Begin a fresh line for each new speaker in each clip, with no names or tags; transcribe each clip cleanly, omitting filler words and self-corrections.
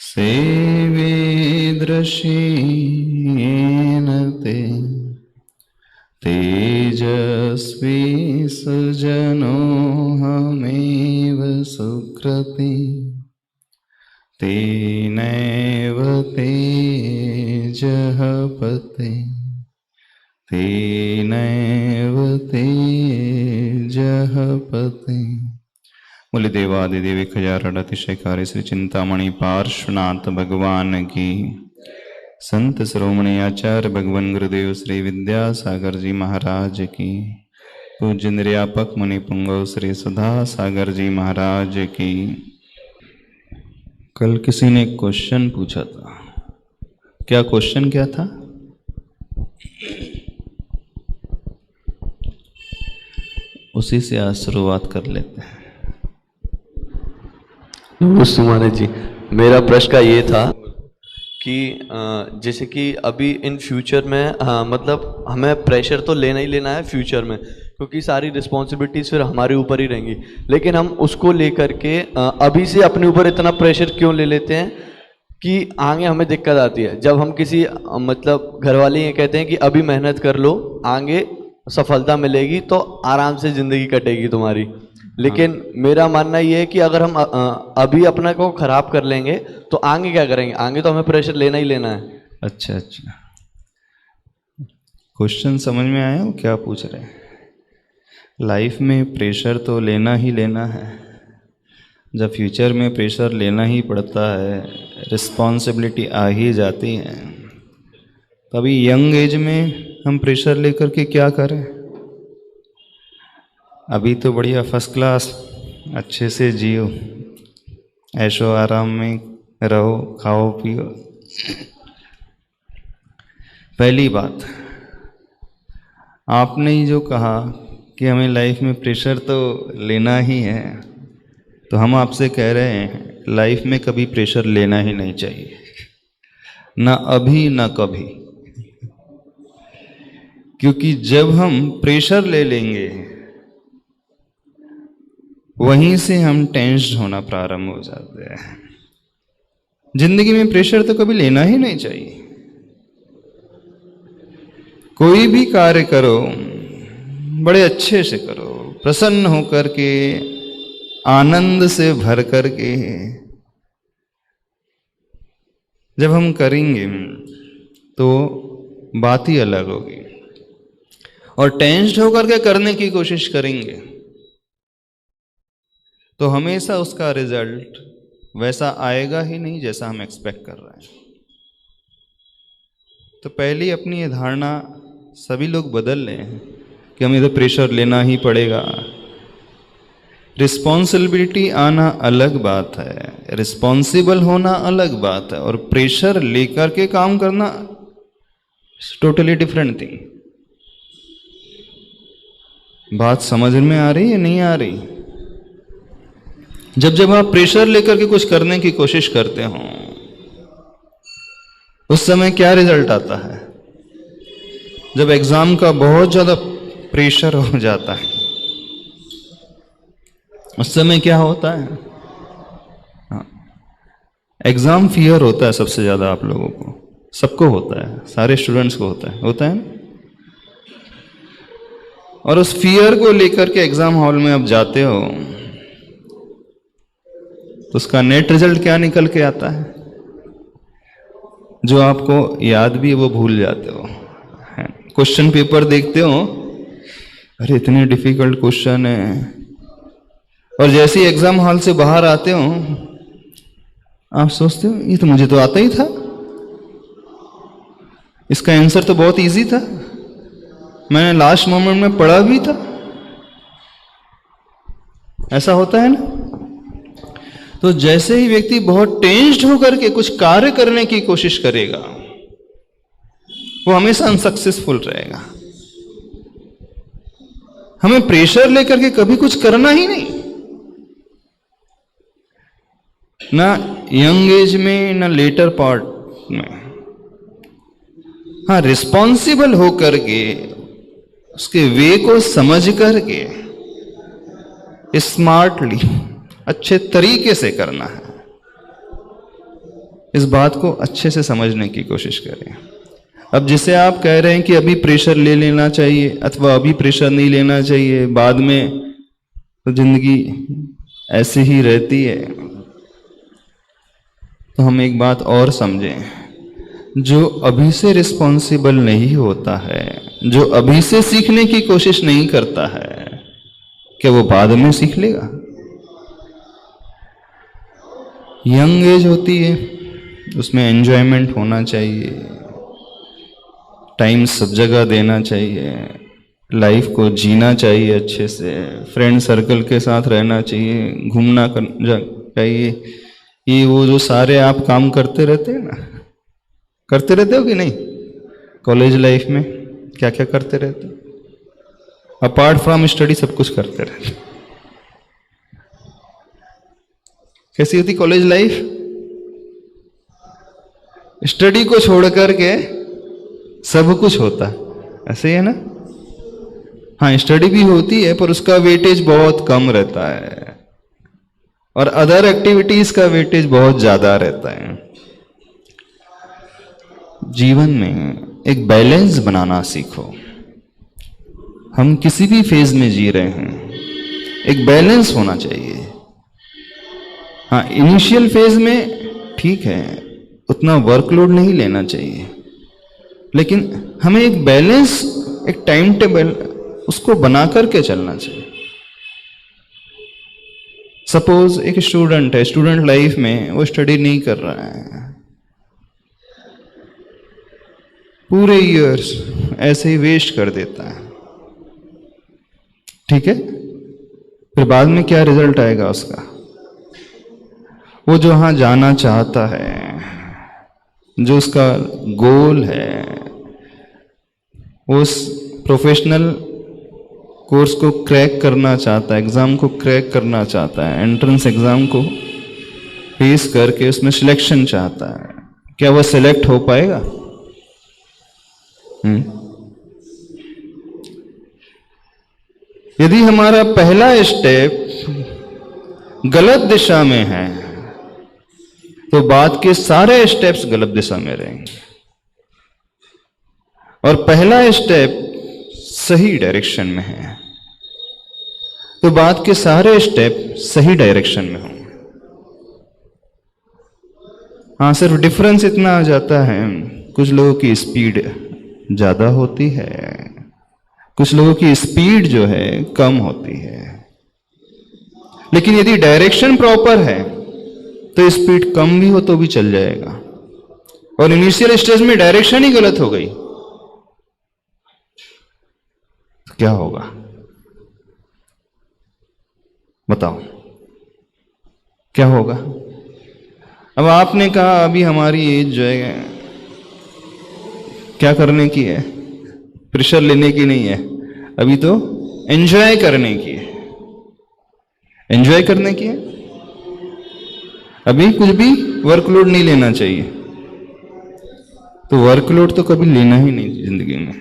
सेवेदृशेन ते तेजस्वी सुजनोऽहमेव सुकृति तेनैव तेजः पते तेनैव तेजः पते। बोले देवादिदेव खजारण अतिशयकारी श्री चिंतामणि पार्श्वनाथ भगवान की। संत शिरोमणि आचार्य भगवान गुरुदेव श्री विद्यासागर जी महाराज की। पूज्य निर्यापक मुनि पुंगव श्री सुधा सागर जी महाराज की। कल किसी ने एक क्वेश्चन पूछा था। क्या क्वेश्चन क्या था? उसी से आज शुरुआत कर लेते हैं।
नमस्ते महाराज जी, मेरा प्रश्न का ये था कि जैसे कि अभी इन फ्यूचर में मतलब हमें प्रेशर तो लेना ही लेना है फ्यूचर में, क्योंकि सारी रिस्पॉन्सिबिलिटीज फिर हमारे ऊपर ही रहेंगी। लेकिन हम उसको लेकर के अभी से अपने ऊपर इतना प्रेशर क्यों ले लेते हैं कि आगे हमें दिक्कत आती है। जब हम किसी मतलब घर वाले ये कहते हैं कि अभी मेहनत कर लो, आगे सफलता मिलेगी तो आराम से ज़िंदगी कटेगी तुम्हारी। लेकिन मेरा मानना ये है कि अगर हम अभी अपना को खराब कर लेंगे तो आगे क्या करेंगे? आगे तो हमें प्रेशर लेना ही लेना है।
अच्छा, क्वेश्चन समझ में आया हो क्या पूछ रहे हैं? लाइफ में प्रेशर तो लेना ही लेना है। जब फ्यूचर में प्रेशर लेना ही पड़ता है, रिस्पॉन्सिबिलिटी आ ही जाती है, तभी यंग एज में हम प्रेशर लेकर के क्या करें? अभी तो बढ़िया फर्स्ट क्लास अच्छे से जियो, ऐशो आराम में रहो, खाओ पियो। पहली बात, आपने ही जो कहा कि हमें लाइफ में प्रेशर तो लेना ही है, तो हम आपसे कह रहे हैं लाइफ में कभी प्रेशर लेना ही नहीं चाहिए, ना अभी ना कभी। क्योंकि जब हम प्रेशर ले लेंगे वहीं से हम टेंस्ड होना प्रारंभ हो जाते हैं। जिंदगी में प्रेशर तो कभी लेना ही नहीं चाहिए। कोई भी कार्य करो बड़े अच्छे से करो, प्रसन्न होकर के, आनंद से भर कर के जब हम करेंगे तो बात ही अलग होगी। और टेंस्ड होकर के करने की कोशिश करेंगे तो हमेशा उसका रिजल्ट वैसा आएगा ही नहीं जैसा हम एक्सपेक्ट कर रहे हैं। तो पहली अपनी ये धारणा सभी लोग बदल लें कि हमें तो प्रेशर लेना ही पड़ेगा। रिस्पॉन्सिबिलिटी आना अलग बात है, रिस्पॉन्सिबल होना अलग बात है, और प्रेशर लेकर के काम करना टोटली डिफरेंट थिंग। बात समझ में आ रही है नहीं आ रही? जब आप प्रेशर लेकर के कुछ करने की कोशिश करते हो उस समय क्या रिजल्ट आता है? जब एग्जाम का बहुत ज्यादा प्रेशर हो जाता है उस समय क्या होता है? एग्जाम फियर होता है सबसे ज्यादा आप लोगों को, सबको होता है, सारे स्टूडेंट्स को होता है। और उस फियर को लेकर के एग्जाम हॉल में आप जाते हो तो उसका नेट रिजल्ट क्या निकल के आता है? जो आपको याद भी है वो भूल जाते हो। क्वेश्चन पेपर देखते हो, अरे इतने डिफिकल्ट क्वेश्चन है, और जैसे ही एग्जाम हॉल से बाहर आते हो आप सोचते हो ये तो मुझे तो आता ही था, इसका आंसर तो बहुत इजी था, मैंने लास्ट मोमेंट में पढ़ा भी था। ऐसा होता है ना? तो जैसे ही व्यक्ति बहुत टेंस्ड होकर के कुछ कार्य करने की कोशिश करेगा वो हमेशा अनसक्सेसफुल रहेगा। हमें प्रेशर लेकर के कभी कुछ करना ही नहीं, ना यंग एज में ना लेटर पार्ट में। हाँ, रिस्पॉन्सिबल होकर के उसके वे को समझ करके स्मार्टली अच्छे तरीके से करना है। इस बात को अच्छे से समझने की कोशिश करें। अब जिसे आप कह रहे हैं कि अभी प्रेशर ले लेना चाहिए अथवा अभी प्रेशर नहीं लेना चाहिए, बाद में तो जिंदगी ऐसी ही रहती है, तो हम एक बात और समझें, जो अभी से रिस्पॉन्सिबल नहीं होता है, जो अभी से सीखने की कोशिश नहीं करता है, क्या वो बाद में सीख लेगा? यंग एज होती है, उसमें एंजॉयमेंट होना चाहिए, टाइम सब जगह देना चाहिए, लाइफ को जीना चाहिए अच्छे से, फ्रेंड सर्कल के साथ रहना चाहिए, घूमना चाहिए। ये वो जो सारे आप काम करते रहते हैं ना, करते रहते हो कि नहीं? कॉलेज लाइफ में क्या क्या करते रहते हो? अपार्ट फ्रॉम स्टडी सब कुछ करते रहते। कैसी होती कॉलेज लाइफ? स्टडी को छोड़ करके सब कुछ होता है, ऐसे ही है ना? हाँ, स्टडी भी होती है पर उसका वेटेज बहुत कम रहता है और अदर एक्टिविटीज का वेटेज बहुत ज्यादा रहता है। जीवन में एक बैलेंस बनाना सीखो। हम किसी भी फेज में जी रहे हैं, एक बैलेंस होना चाहिए। हाँ, इनिशियल फेज में ठीक है, उतना वर्कलोड नहीं लेना चाहिए, लेकिन हमें एक बैलेंस, एक टाइम टेबल उसको बना करके चलना चाहिए। सपोज एक स्टूडेंट है, स्टूडेंट लाइफ में वो स्टडी नहीं कर रहा है, पूरे ईयर्स ऐसे ही वेस्ट कर देता है, ठीक है? फिर बाद में क्या रिजल्ट आएगा उसका? वो जो वहां जाना चाहता है, जो उसका गोल है, उस प्रोफेशनल कोर्स को क्रैक करना चाहता है, एग्जाम को क्रैक करना चाहता है, एंट्रेंस एग्जाम को फेस करके उसमें सिलेक्शन चाहता है, क्या वह सिलेक्ट हो पाएगा? यदि हमारा पहला स्टेप गलत दिशा में है तो बाद के सारे स्टेप्स गलत दिशा में रहेंगे, और पहला स्टेप सही डायरेक्शन में है तो बाद के सारे स्टेप सही डायरेक्शन में होंगे। हाँ, सिर्फ डिफरेंस इतना आ जाता है, कुछ लोगों की स्पीड ज्यादा होती है, कुछ लोगों की स्पीड जो है कम होती है, लेकिन यदि डायरेक्शन प्रॉपर है तो स्पीड कम भी हो तो भी चल जाएगा। और इनिशियल स्टेज में डायरेक्शन ही गलत हो गई तो क्या होगा बताओ, क्या होगा? अब आपने कहा अभी हमारी एज जो है क्या करने की है? प्रेशर लेने की नहीं है, अभी तो एंजॉय करने की है। एंजॉय करने की है, अभी कुछ भी वर्कलोड नहीं लेना चाहिए। तो वर्कलोड तो कभी लेना ही नहीं जिंदगी में।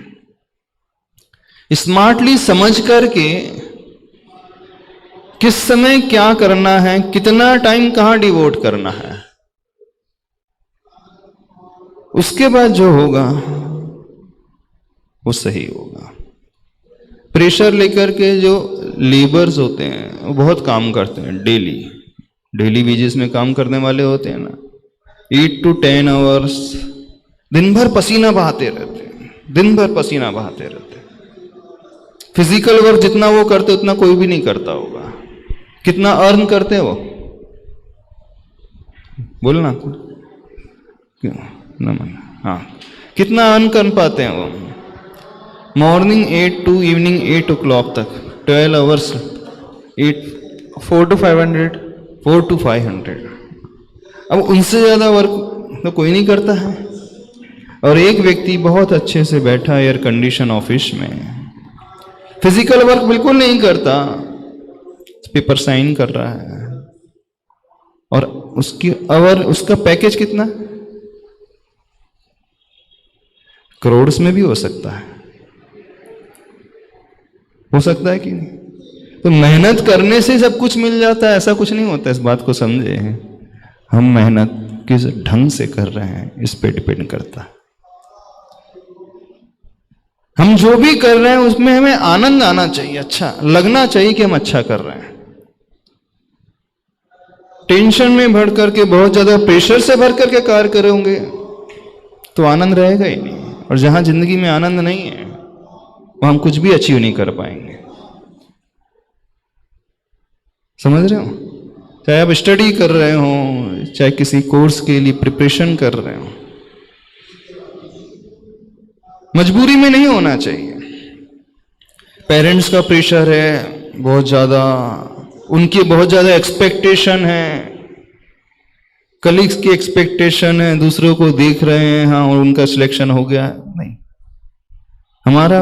स्मार्टली समझ करके किस समय क्या करना है, कितना टाइम कहां डिवोट करना है, उसके बाद जो होगा वो सही होगा। प्रेशर लेकर के जो लेबर्स होते हैं वो बहुत काम करते हैं, डेली वेजेस में काम करने वाले होते हैं ना, 8 to 10 आवर्स दिन भर पसीना बहाते रहते हैं, दिन भर पसीना बहाते रहते हैं। फिजिकल वर्क जितना वो करते उतना कोई भी नहीं करता होगा। कितना अर्न करते हैं वो? बोलना क्यों नमन? हाँ, कितना अर्न कर पाते हैं वो? मॉर्निंग 8 to इवनिंग 8 o'clock तक 12 आवर्स, 4 to 500। अब उनसे ज्यादा वर्क तो कोई नहीं करता है। और एक व्यक्ति बहुत अच्छे से बैठा एयर कंडीशन ऑफिस में, फिजिकल वर्क बिल्कुल नहीं करता, पेपर साइन कर रहा है, और उसका पैकेज कितना? करोड़ में भी हो सकता है कि नहीं? तो मेहनत करने से सब कुछ मिल जाता है, ऐसा कुछ नहीं होता। इस बात को समझे। हम मेहनत किस ढंग से कर रहे हैं इस पे डिपेंड करता है। हम जो भी कर रहे हैं उसमें हमें आनंद आना चाहिए, अच्छा लगना चाहिए कि हम अच्छा कर रहे हैं। टेंशन में भर करके, बहुत ज्यादा प्रेशर से भर करके कार्य करोगे तो आनंद रहेगा ही नहीं। और जहां जिंदगी में आनंद नहीं है वहां हम कुछ भी अचीव नहीं कर पाएंगे। समझ रहे हो? चाहे आप स्टडी कर रहे हो, चाहे किसी कोर्स के लिए प्रिपरेशन कर रहे हो, मजबूरी में नहीं होना चाहिए। पेरेंट्स का प्रेशर है बहुत ज्यादा, उनकी बहुत ज्यादा एक्सपेक्टेशन है, कलीग्स की एक्सपेक्टेशन है, दूसरों को देख रहे हैं हाँ और उनका सिलेक्शन हो गया। नहीं, हमारा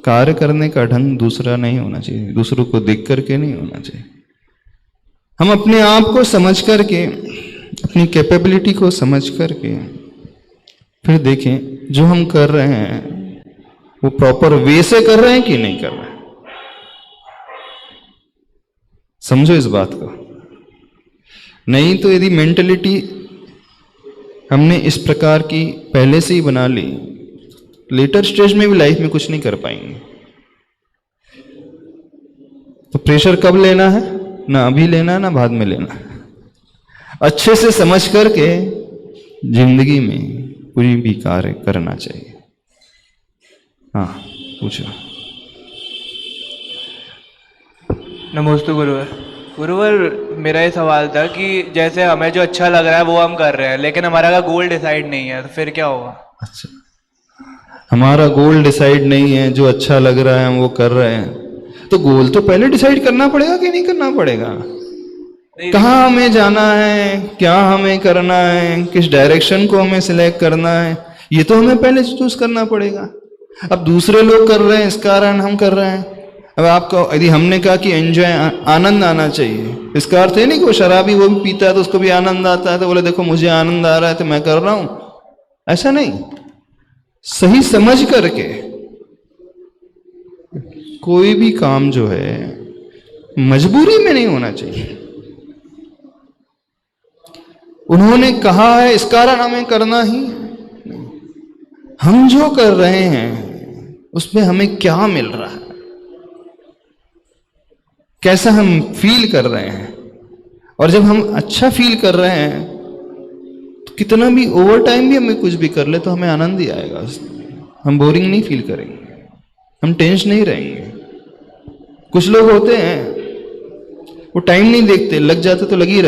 कार्य करने का ढंग दूसरा नहीं होना चाहिए, दूसरों को देख करके नहीं होना चाहिए। हम अपने आप को समझ करके, अपनी कैपेबिलिटी को समझ करके फिर देखें जो हम कर रहे हैं वो प्रॉपर वे से कर रहे हैं कि नहीं कर रहे हैं। समझो इस बात को। नहीं तो यदि मेंटलिटी हमने इस प्रकार की पहले से ही बना ली, लेटर स्टेज में भी लाइफ में कुछ नहीं कर पाएंगे। तो प्रेशर कब लेना है? ना अभी लेना है ना बाद में लेना है। अच्छे से समझ करके जिंदगी में कोई भी कार्य करना चाहिए। हाँ पूछो।
नमस्ते गुरुवर। गुरुवर, मेरा ये सवाल था कि जैसे हमें जो अच्छा लग रहा है वो हम कर रहे हैं, लेकिन हमारा गोल डिसाइड नहीं है, तो फिर क्या होगा?
अच्छा, हमारा गोल डिसाइड नहीं है, जो अच्छा लग रहा है हम वो कर रहे हैं, तो गोल तो पहले डिसाइड करना पड़ेगा कि नहीं करना पड़ेगा? कहाँ हमें जाना है, क्या हमें करना है, किस डायरेक्शन को हमें सिलेक्ट करना है, ये तो हमें पहले चूज करना पड़ेगा। अब दूसरे लोग कर रहे हैं इस कारण हम कर रहे हैं। अब आपको यदि हमने कहा कि एंजॉय, आनंद आना चाहिए, इसका अर्थ है नहीं कि वो शराबी वो भी पीता है तो उसको भी आनंद आता है तो बोले देखो मुझे आनंद आ रहा है तो मैं कर रहा हूं, ऐसा नहीं। सही समझ करके कोई भी काम जो है मजबूरी में नहीं होना चाहिए। उन्होंने कहा है इस कारण हमें करना ही, हम जो कर रहे हैं उसमें हमें क्या मिल रहा है, कैसा हम फील कर रहे हैं। और जब हम अच्छा फील कर रहे हैं तो कितना भी ओवर टाइम भी हमें कुछ भी कर ले तो हमें आनंद ही आएगा उसमें। हम बोरिंग नहीं फील करेंगे, हम टेंशन नहीं रहेंगे। कुछ लोग होते हैं वो टाइम नहीं देखते, लग जाते तो लगे ही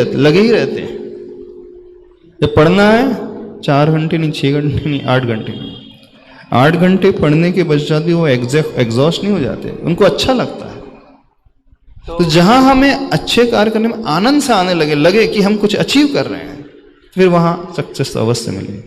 रहते हैं। जब पढ़ना है 4 घंटे नहीं, 6 घंटे नहीं, 8 घंटे नहीं, 8 घंटे पढ़ने के पश्चात भी वो एग्जॉस्ट नहीं हो जाते, उनको अच्छा लगता है। तो जहां हमें अच्छे कार्य करने में आनंद से आने लगे कि हम कुछ अचीव कर रहे हैं, फिर वहां सक्सेस अवश्य मिलेगी।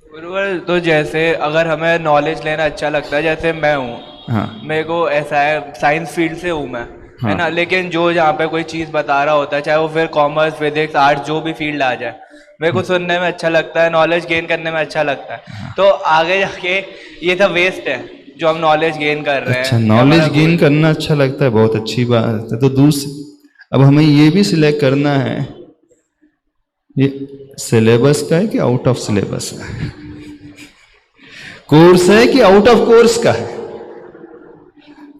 गुरुवर, तो जैसे अगर हमें नॉलेज लेना अच्छा लगता है, जैसे मैं हूँ,
हाँ
मेरे को ऐसा है, साइंस फील्ड से हूँ मैं,
हाँ।
है ना, लेकिन जो जहाँ पे कोई चीज़ बता रहा होता है, चाहे वो फिर कॉमर्स, फिजिक्स, आर्ट्स, जो भी फील्ड आ जाए, मेरे को सुनने में अच्छा लगता है, नॉलेज गेन करने में अच्छा लगता है। तो आगे जाके ये सब वेस्ट है जो हम नॉलेज गेन कर रहे हैं।
अच्छा, नॉलेज गेन करना अच्छा लगता है, बहुत अच्छी बात है। तो अब हमें ये भी सिलेक्ट करना है ये सिलेबस का है कि आउट ऑफ सिलेबस है, कोर्स है कि आउट ऑफ कोर्स का है।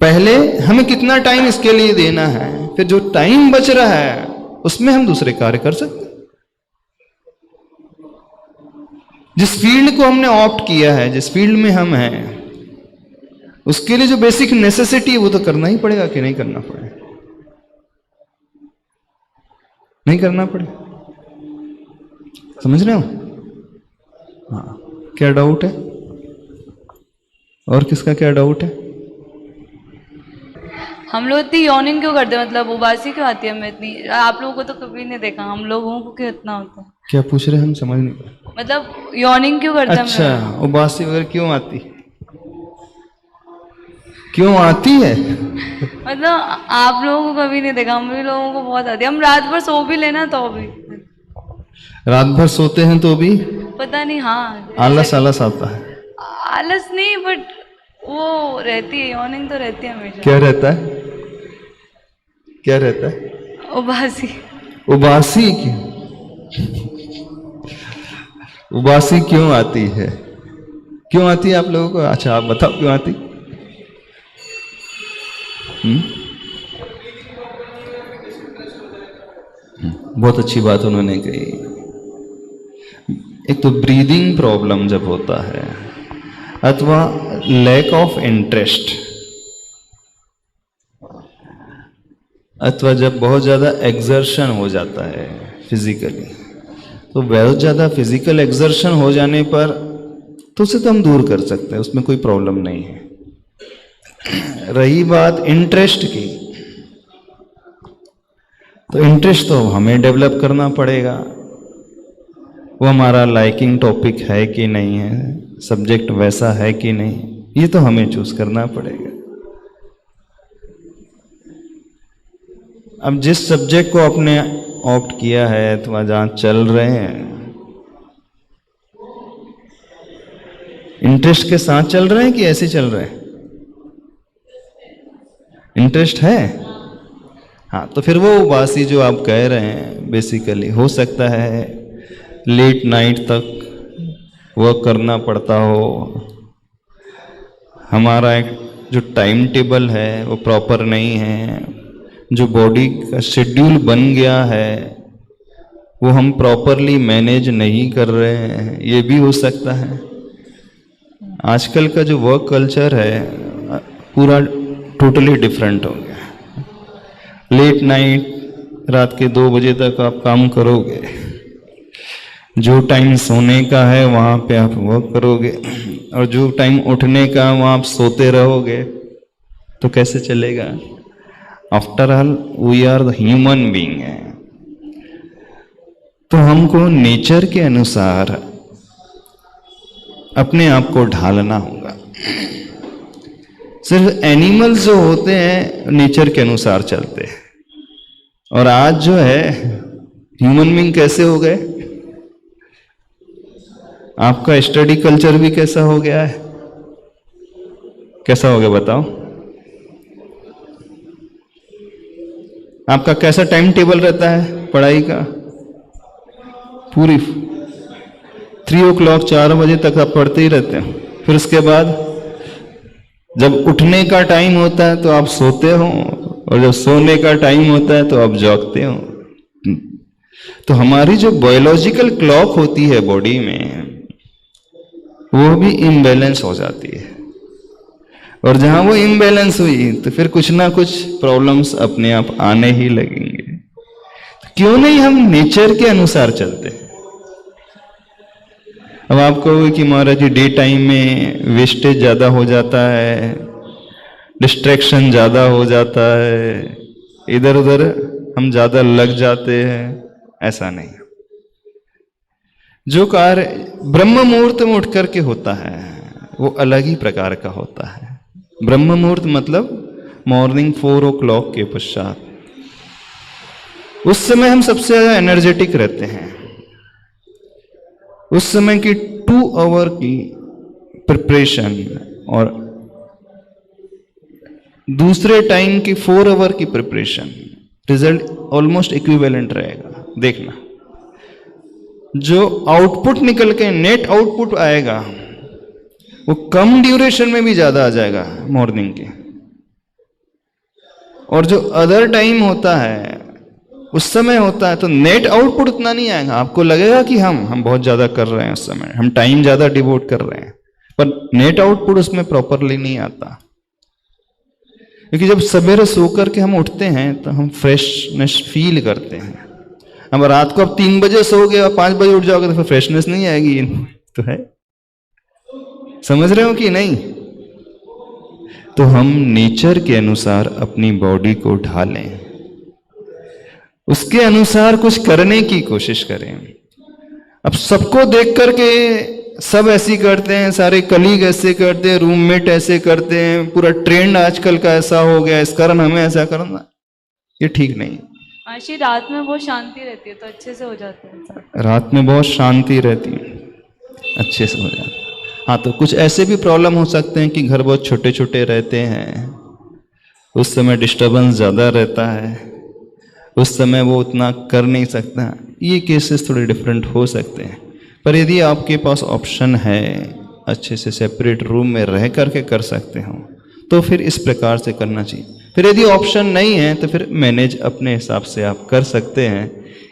पहले हमें कितना टाइम इसके लिए देना है, फिर जो टाइम बच रहा है उसमें हम दूसरे कार्य कर सकते हैं। जिस फील्ड को हमने ऑप्ट किया है, जिस फील्ड में हम हैं, उसके लिए जो बेसिक नेसेसिटी है वो तो करना ही पड़ेगा कि नहीं करना पड़ेगा? नहीं करना पड़ेगा। समझ रहे हो? हाँ, क्या डाउट है? और किसका क्या डाउट है?
हम लोग इतनी यॉर्निंग क्यों करते हैं, मतलब उबासी क्यों आती है हमें इतनी? आप लोगों को तो कभी नहीं देखा, हम लोगों को क्यों इतना होता है?
क्या पूछ रहे हैं हम समझ नहीं पाए।
मतलब यॉर्निंग क्यों करते हैं हम
अच्छा,
लोग?
उबासी वगैरह क्यों आती, क्यों आती है?
मतलब आप लोगों को कभी नहीं देखा, हम भी लोगों को बहुत आती है। हम रात भर सो भी लेना तो भी
रात भर सोते हैं तो भी
पता नहीं। हाँ,
आलस आता है।
आलस नहीं, बट वो रहती है, यॉर्निंग तो रहती है हमेशा।
क्या रहता है? क्या रहता है?
उबासी।
उबासी क्यों, उबासी क्यों आती है? क्यों आती है आप लोगों को? अच्छा आप बताओ क्यों आती? बहुत अच्छी बात उन्होंने कही। एक तो ब्रीदिंग प्रॉब्लम जब होता है, अथवा लैक ऑफ इंटरेस्ट, अथवा जब बहुत ज़्यादा एक्सर्शन हो जाता है फिजिकली, तो बहुत ज़्यादा फिजिकल एक्सर्शन हो जाने पर तो उसे तो हम दूर कर सकते हैं, उसमें कोई प्रॉब्लम नहीं है। रही बात इंटरेस्ट की, तो इंटरेस्ट तो हमें डेवलप करना पड़ेगा। वो हमारा लाइकिंग टॉपिक है कि नहीं है, सब्जेक्ट वैसा है कि नहीं, ये तो हमें चूज करना पड़ेगा। अब जिस सब्जेक्ट को आपने ऑप्ट किया है अथवा जहाँ चल रहे हैं, इंटरेस्ट के साथ चल रहे हैं कि ऐसे चल रहे हैं? इंटरेस्ट है, हाँ, तो फिर वो उबासी जो आप कह रहे हैं बेसिकली हो सकता है लेट नाइट तक वर्क करना पड़ता हो, हमारा एक जो टाइम टेबल है वो प्रॉपर नहीं है, जो बॉडी का शेड्यूल बन गया है वो हम प्रॉपरली मैनेज नहीं कर रहे हैं, ये भी हो सकता है। आजकल का जो वर्क कल्चर है पूरा टोटली डिफरेंट हो गया। लेट नाइट रात के 2 बजे तक आप काम करोगे, जो टाइम सोने का है वहाँ पे आप वर्क करोगे, और जो टाइम उठने का वहाँ आप सोते रहोगे, तो कैसे चलेगा? After all we are the human being है, तो हमको नेचर के अनुसार अपने आप को ढालना होगा। सिर्फ एनिमल्स जो होते हैं नेचर के अनुसार चलते हैं, और आज जो है ह्यूमन बीइंग कैसे हो गए? आपका स्टडी कल्चर भी कैसा हो गया है? कैसा हो गया बताओ? आपका कैसा टाइम टेबल रहता है पढ़ाई का? पूरी 3 o'clock 4 बजे तक आप पढ़ते ही रहते हैं, फिर उसके बाद जब उठने का टाइम होता है तो आप सोते हो, और जब सोने का टाइम होता है तो आप जागते हो। तो हमारी जो बायोलॉजिकल क्लॉक होती है बॉडी में वो भी इम्बैलेंस हो जाती है, और जहां वो इम्बैलेंस हुई तो फिर कुछ ना कुछ प्रॉब्लम्स अपने आप आने ही लगेंगे। तो क्यों नहीं हम नेचर के अनुसार चलते हैं? अब आप कहोगे कि महाराज जी डे टाइम में वेस्टेज ज़्यादा हो जाता है, डिस्ट्रैक्शन ज़्यादा हो जाता है, इधर उधर हम ज़्यादा लग जाते हैं। ऐसा नहीं, जो कार्य ब्रह्म मुहूर्त में उठ करके होता है वो अलग ही प्रकार का होता है। ब्रह्म मुहूर्त मतलब मॉर्निंग 4 o'clock के पश्चात, उस समय हम सबसे ज्यादा एनर्जेटिक रहते हैं। उस समय की 2 hour की प्रिपरेशन और दूसरे टाइम की 4 hour की प्रिपरेशन, रिजल्ट ऑलमोस्ट इक्विवेलेंट रहेगा। देखना, जो आउटपुट निकल के नेट आउटपुट आएगा वो कम ड्यूरेशन में भी ज्यादा आ जाएगा मॉर्निंग के, और जो अदर टाइम होता है उस समय होता है तो नेट आउटपुट उतना नहीं आएगा। आपको लगेगा कि हम बहुत ज्यादा कर रहे हैं, उस समय हम टाइम ज्यादा डिवोट कर रहे हैं, पर नेट आउटपुट उसमें प्रॉपरली नहीं आता। क्योंकि जब सवेरे सो करके हम उठते हैं तो हम फ्रेशनेस फील करते हैं। अब रात को आप 3 बजे सोओगे और 5 बजे उठ जाओगे तो फिर फ्रेशनेस नहीं आएगी। तो है, समझ रहे हो कि नहीं? तो हम नेचर के अनुसार अपनी बॉडी को ढालें, उसके अनुसार कुछ करने की कोशिश करें। अब सबको देख करके सब ऐसी करते हैं, सारे कलीग ऐसे करते हैं, रूममेट ऐसे करते हैं, पूरा ट्रेंड आजकल का ऐसा हो गया, इस कारण हमें ऐसा करना, ये ठीक नहीं।
आशी रात में बहुत शांति रहती है तो अच्छे से हो जाता है सब।
रात में बहुत शांति रहती है, अच्छे से हो जाता है। हाँ, तो कुछ ऐसे भी प्रॉब्लम हो सकते हैं कि घर बहुत छोटे छोटे रहते हैं, उस समय डिस्टर्बेंस ज़्यादा रहता है, उस समय वो उतना कर नहीं सकता, ये केसेस थोड़े डिफरेंट हो सकते हैं। पर यदि आपके पास ऑप्शन है अच्छे से सेपरेट रूम में रह करके कर सकते हो तो फिर इस प्रकार से करना चाहिए। फिर यदि ऑप्शन नहीं है तो फिर मैनेज अपने हिसाब से आप कर सकते हैं,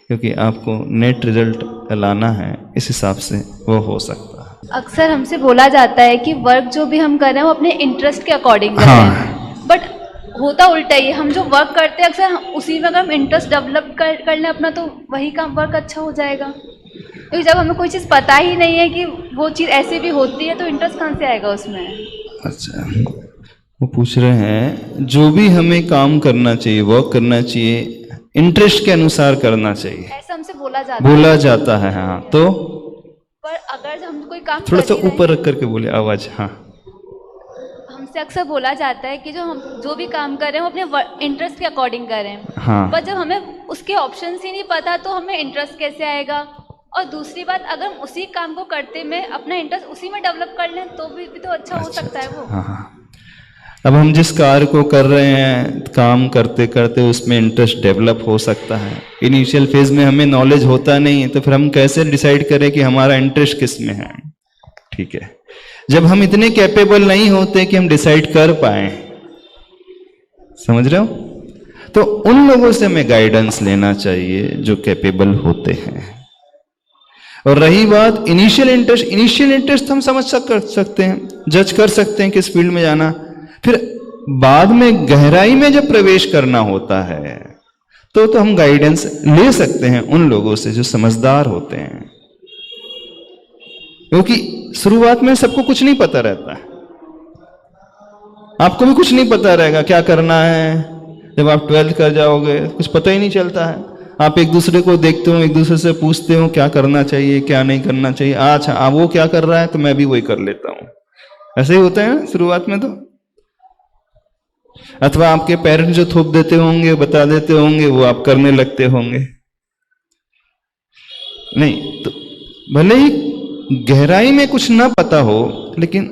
क्योंकि आपको नेट रिजल्ट लाना है, इस हिसाब से वो हो सकता है।
अक्सर हमसे बोला जाता है कि वर्क जो भी हम कर रहे हैं वो अपने इंटरेस्ट के अकॉर्डिंग कर रहे हैं, बट होता उल्टा ही है। हम जो वर्क करते हैं अक्सर उसी में अगर हम इंटरेस्ट डेवलप कर लें अपना, तो वही काम वर्क अच्छा हो जाएगा। क्योंकि जब हमें कोई चीज़ पता ही नहीं है कि वो चीज़ ऐसे भी होती है, तो इंटरेस्ट कहाँ से आएगा उसमें।
अच्छा, वो पूछ रहे हैं जो भी हमें काम करना चाहिए, वर्क करना चाहिए, इंटरेस्ट के अनुसार करना चाहिए,
ऐसा हमसे बोला
जाता है। हाँ, तो
पर अगर हम कोई काम
थोड़ा सा
कर ही रहे हैं,
ऊपर रख करके बोले आवाज। हाँ,
हमसे अक्सर बोला जाता है कि जो भी काम कर रहे हैं वो अपने इंटरेस्ट के अकॉर्डिंग कर रहे हैं।
हाँ,
पर जब हमें उसके ऑप्शंस ही नहीं पता तो हमें इंटरेस्ट कैसे आएगा। और दूसरी बात, अगर हम उसी काम को करते में अपना इंटरेस्ट उसी में डेवलप कर लें तो भी तो अच्छा हो सकता है वो।
हाँ हाँ। अब हम जिस कार्य को कर रहे हैं, काम करते करते उसमें इंटरेस्ट डेवलप हो सकता है। इनिशियल फेज में हमें नॉलेज होता नहीं है, तो फिर हम कैसे डिसाइड करें कि हमारा इंटरेस्ट किस में है? ठीक है, जब हम इतने कैपेबल नहीं होते कि हम डिसाइड कर पाए, समझ रहे हो, तो उन लोगों से हमें गाइडेंस लेना चाहिए जो कैपेबल होते हैं। और रही बात इनिशियल इंटरेस्ट हम समझ सकते हैं, जज कर सकते हैं किस फील्ड में जाना। फिर बाद में गहराई में जब प्रवेश करना होता है तो हम गाइडेंस ले सकते हैं उन लोगों से जो समझदार होते हैं, क्योंकि शुरुआत में सबको कुछ नहीं पता रहता है। आपको भी कुछ नहीं पता रहेगा क्या करना है। जब आप 12th कर जाओगे कुछ पता ही नहीं चलता है। आप एक दूसरे को देखते हो, एक दूसरे से पूछते हो क्या करना चाहिए क्या नहीं करना चाहिए। अच्छा, वो क्या कर रहा है तो मैं भी वही कर लेता हूं। ऐसे ही होता है ना शुरुआत में तो। अथवा आपके पेरेंट्स जो थोप देते होंगे, बता देते होंगे, वो आप करने लगते होंगे। नहीं तो भले ही गहराई में कुछ ना पता हो, लेकिन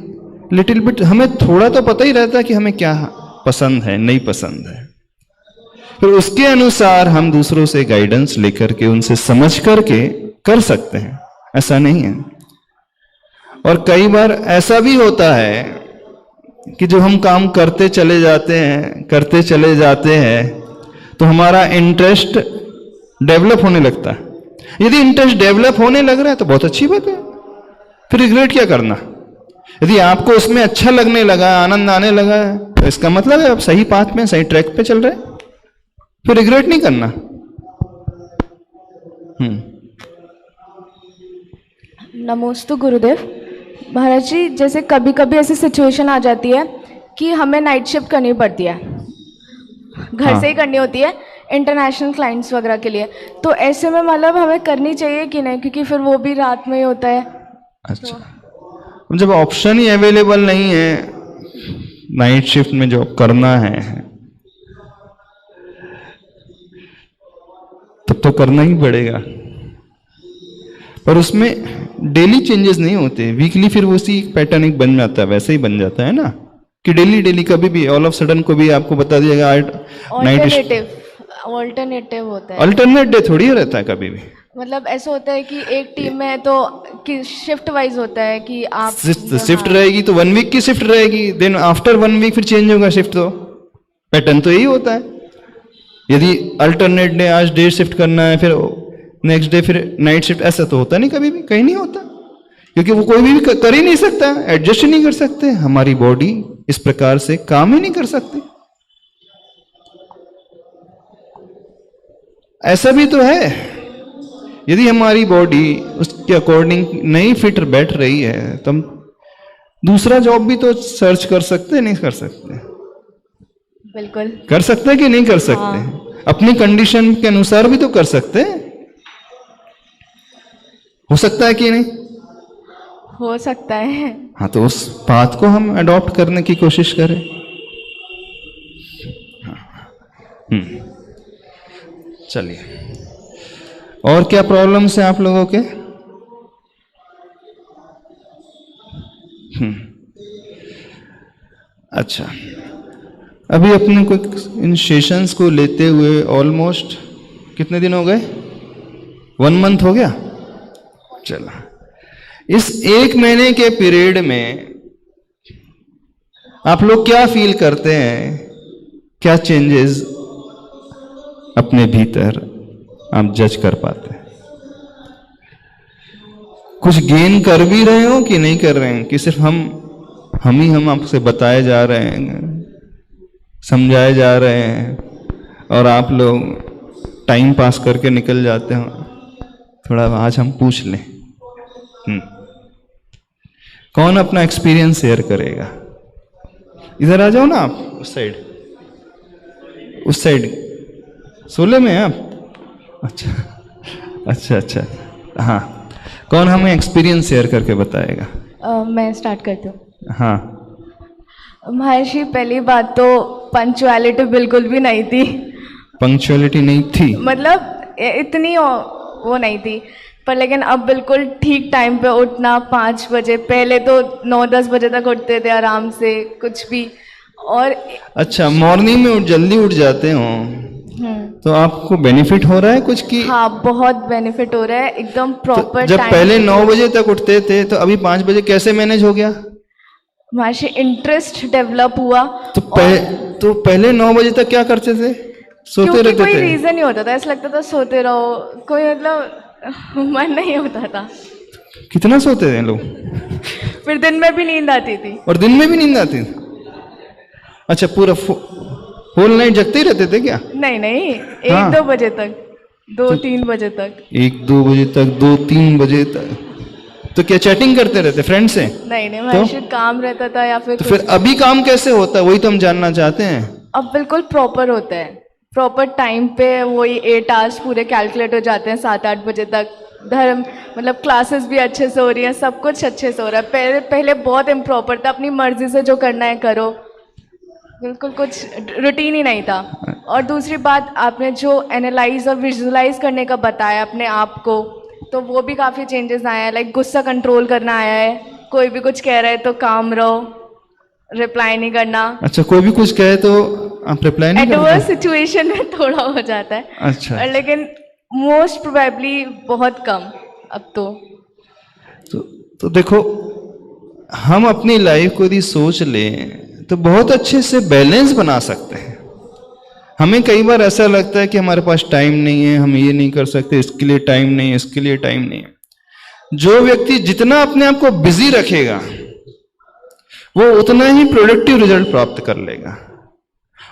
लिटिल बिट हमें थोड़ा तो पता ही रहता है कि हमें क्या पसंद है नहीं पसंद है। फिर उसके अनुसार हम दूसरों से गाइडेंस लेकर के, उनसे समझ करके कर सकते हैं, ऐसा नहीं है। और कई बार ऐसा भी होता है कि जो हम काम करते चले जाते हैं तो हमारा इंटरेस्ट डेवलप होने लगता है। यदि इंटरेस्ट डेवलप होने लग रहा है तो बहुत अच्छी बात है, फिर रिग्रेट क्या करना। यदि आपको उसमें अच्छा लगने लगा, आनंद आने लगा, तो इसका मतलब है आप सही पाथ में, सही ट्रैक पे चल रहे हैं, फिर रिग्रेट नहीं करना।
नमोस्तु गुरुदेव। महाराज जी, जैसे कभी कभी ऐसी सिचुएशन आ जाती है कि हमें नाइट शिफ्ट करनी पड़ती है, घर से ही करनी होती है इंटरनेशनल क्लाइंट्स वगैरह के लिए, तो ऐसे में मतलब हमें करनी चाहिए कि नहीं, क्योंकि फिर वो भी रात में ही होता है।
अच्छा, जब ऑप्शन ही अवेलेबल नहीं है नाइट शिफ्ट में जॉब करना है तब तो करना ही पड़ेगा। पर उसमें डेली चेंजेस नहीं होते, वीकली फिर उसी पैटर्न एक बन जाता है, वैसे ही बन जाता है ना कि डेली कभी भी ऑल ऑफ सडन को भी आपको बता दिया जाएगा
ऑल्टरनेटिव होता है।
अल्टरनेट डे थोड़ी रहता है कभी भी।
मतलब ऐसा होता है कि एक टीम में है तो कि शिफ्ट वाइज होता है कि आप
शिफ्ट रहेगी तो 1 वीक की शिफ्ट रहेगी, देन आफ्टर 1 वीक फिर चेंज होगा शिफ्ट। तो पैटर्न तो यही होता है। यदि अल्टरनेट डे आज डे शिफ्ट करना है, फिर नेक्स्ट डे फिर नाइट शिफ्ट, ऐसा तो होता नहीं, कभी भी कहीं नहीं होता, क्योंकि वो कोई भी कर ही नहीं सकता, एडजस्ट ही नहीं कर सकते। हमारी बॉडी इस प्रकार से काम ही नहीं कर सकती। ऐसा भी तो है, यदि हमारी बॉडी उसके अकॉर्डिंग नहीं फिट बैठ रही है तो हम दूसरा जॉब भी तो सर्च कर सकते हैं, नहीं कर सकते?
बिल्कुल
कर सकते हैं कि नहीं कर सकते? हाँ। अपनी कंडीशन के अनुसार भी तो कर सकते हैं, हो सकता है कि नहीं?
हो सकता है।
हाँ, तो उस पाथ को हम अडॉप्ट करने की कोशिश करें। चलिए, और क्या प्रॉब्लम्स हैं आप लोगों के? अच्छा, अभी अपने को इन सेशंस को लेते हुए ऑलमोस्ट कितने दिन हो गए? 1 मंथ हो गया। चलो, इस 1 महीने के पीरियड में आप लोग क्या फील करते हैं? क्या चेंजेस अपने भीतर आप जज कर पाते हैं? कुछ गेन कर भी रहे हो कि नहीं कर रहे हैं, कि सिर्फ हम आपसे बताए जा रहे हैं, समझाए जा रहे हैं और आप लोग टाइम पास करके निकल जाते हो? थोड़ा आज हम पूछ लें, कौन अपना एक्सपीरियंस शेयर करेगा? इधर आ जाओ ना आप, उस साइड 16 में हैं आप? अच्छा, हाँ, कौन हमें एक्सपीरियंस शेयर करके बताएगा?
मैं स्टार्ट करती हूँ।
हाँ,
महर्षि, पहली बात तो पंक्चुअलिटी बिल्कुल भी नहीं थी।
पंक्चुअलिटी नहीं थी?
मतलब इतनी वो नहीं थी, पर लेकिन अब बिल्कुल ठीक टाइम पे उठना, 5 बजे, पहले तो 9-10 बजे तक उठते थे आराम से, कुछ भी। और
अच्छा, मॉर्निंग में जल्दी उठ जाते हो तो आपको बेनिफिट हो रहा है कुछ की?
हाँ, बहुत बेनिफिट हो रहा है, एकदम प्रॉपर।
जब पहले 9 बजे तक उठते थे तो अभी 5 बजे कैसे मैनेज हो गया?
महर्षि, इंटरेस्ट डेवलप हुआ।
तो पहले 9 बजे तक क्या करते थे? सोते रहते थे?
कोई रीजन नहीं होता था, ऐसा लगता था सोते रहो, कोई मतलब मन नहीं होता था।
कितना सोते थे लोग?
फिर दिन में भी नींद आती थी।
और दिन में भी नींद आती थी? अच्छा, पूरा होल नाइट जगते ही रहते थे क्या?
नहीं,
हाँ।
1-2 बजे तक, 2-3 बजे तक।
1-2 बजे तक, 2-3 बजे तक? तो क्या चैटिंग करते रहते फ्रेंड से?
नहीं, महर्षि, काम रहता था या फिर
तो फिर अभी काम कैसे होता है, वही तो हम जानना चाहते हैं।
अब बिल्कुल प्रॉपर होता है, प्रॉपर टाइम पे वही 8 आवर्स पूरे कैलकुलेट हो जाते हैं 7-8 बजे तक। धर्म मतलब क्लासेस भी अच्छे से हो रही हैं, सब कुछ अच्छे से हो रहा है। पहले बहुत इम्प्रॉपर था, अपनी मर्जी से जो करना है करो, बिल्कुल कुछ रूटीन ही नहीं था। और दूसरी बात, आपने जो एनालाइज और विजुअलाइज करने का बताया अपने आप को, तो वो भी काफ़ी चेंजेस आए हैं। लाइक गुस्सा कंट्रोल करना आया है, कोई भी कुछ कह रहा है तो काम रहो, रिप्लाई नहीं करना।
अच्छा, कोई भी कुछ कहे तो आप रिप्लाई नहीं करते?
एडवर्स सिचुएशन में थोड़ा हो जाता है।
अच्छा,
लेकिन मोस्ट प्रोबेबली बहुत कम अब
तो देखो, हम अपनी लाइफ को यदि सोच लें तो बहुत अच्छे से बैलेंस बना सकते हैं। हमें कई बार ऐसा लगता है कि हमारे पास टाइम नहीं है, हम ये नहीं कर सकते, इसके लिए टाइम नहीं है, इसके लिए टाइम नहीं है। जो व्यक्ति जितना अपने आप को बिजी रखेगा वो उतना ही प्रोडक्टिव रिजल्ट प्राप्त कर लेगा,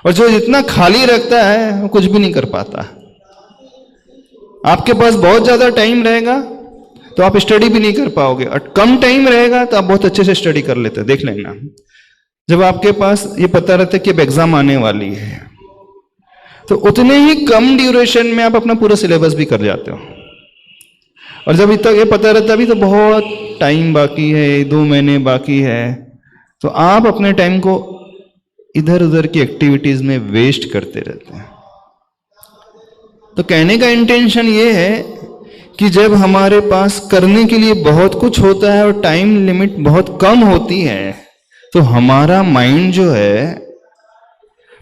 और जो जितना खाली रखता है वो कुछ भी नहीं कर पाता। आपके पास बहुत ज्यादा टाइम रहेगा तो आप स्टडी भी नहीं कर पाओगे, और कम टाइम रहेगा तो आप बहुत अच्छे से स्टडी कर लेते हैं। देख लेना, जब आपके पास ये पता रहता है कि अब एग्जाम आने वाली है तो उतने ही कम ड्यूरेशन में आप अपना पूरा सिलेबस भी कर जाते हो। और जब तक ये पता रहता है अभी तो बहुत टाइम बाकी है, 2 महीने बाकी है, तो आप अपने टाइम को इधर उधर की एक्टिविटीज में वेस्ट करते रहते हैं। तो कहने का इंटेंशन ये है कि जब हमारे पास करने के लिए बहुत कुछ होता है और टाइम लिमिट बहुत कम होती है, तो हमारा माइंड जो है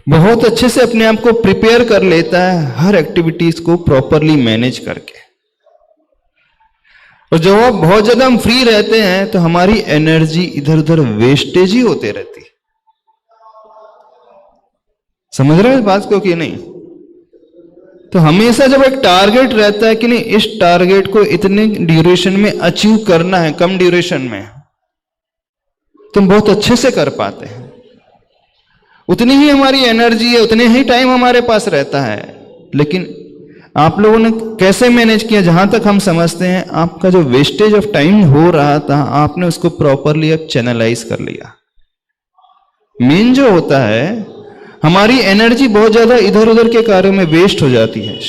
बहुत अच्छे से अपने आप को प्रिपेयर कर लेता है हर एक्टिविटीज को प्रॉपरली मैनेज करके। और जब आप बहुत ज्यादा हम फ्री रहते हैं तो हमारी एनर्जी इधर उधर वेस्टेज ही होते रहती। समझ रहे हो इस बात को कि नहीं? तो हमेशा जब एक टारगेट रहता है कि नहीं, इस टारगेट को इतने ड्यूरेशन में अचीव करना है, कम ड्यूरेशन में, तुम बहुत अच्छे से कर पाते हैं। उतनी ही हमारी एनर्जी है, उतने ही टाइम हमारे पास रहता है। लेकिन आप लोगों ने कैसे मैनेज किया? जहां तक हम समझते हैं आपका जो वेस्टेज ऑफ टाइम हो रहा था, आपने उसको प्रॉपरली अब चैनलाइज कर लिया। मेन जो होता है, हमारी एनर्जी बहुत ज्यादा इधर उधर के कार्यों में वेस्ट हो जाती है,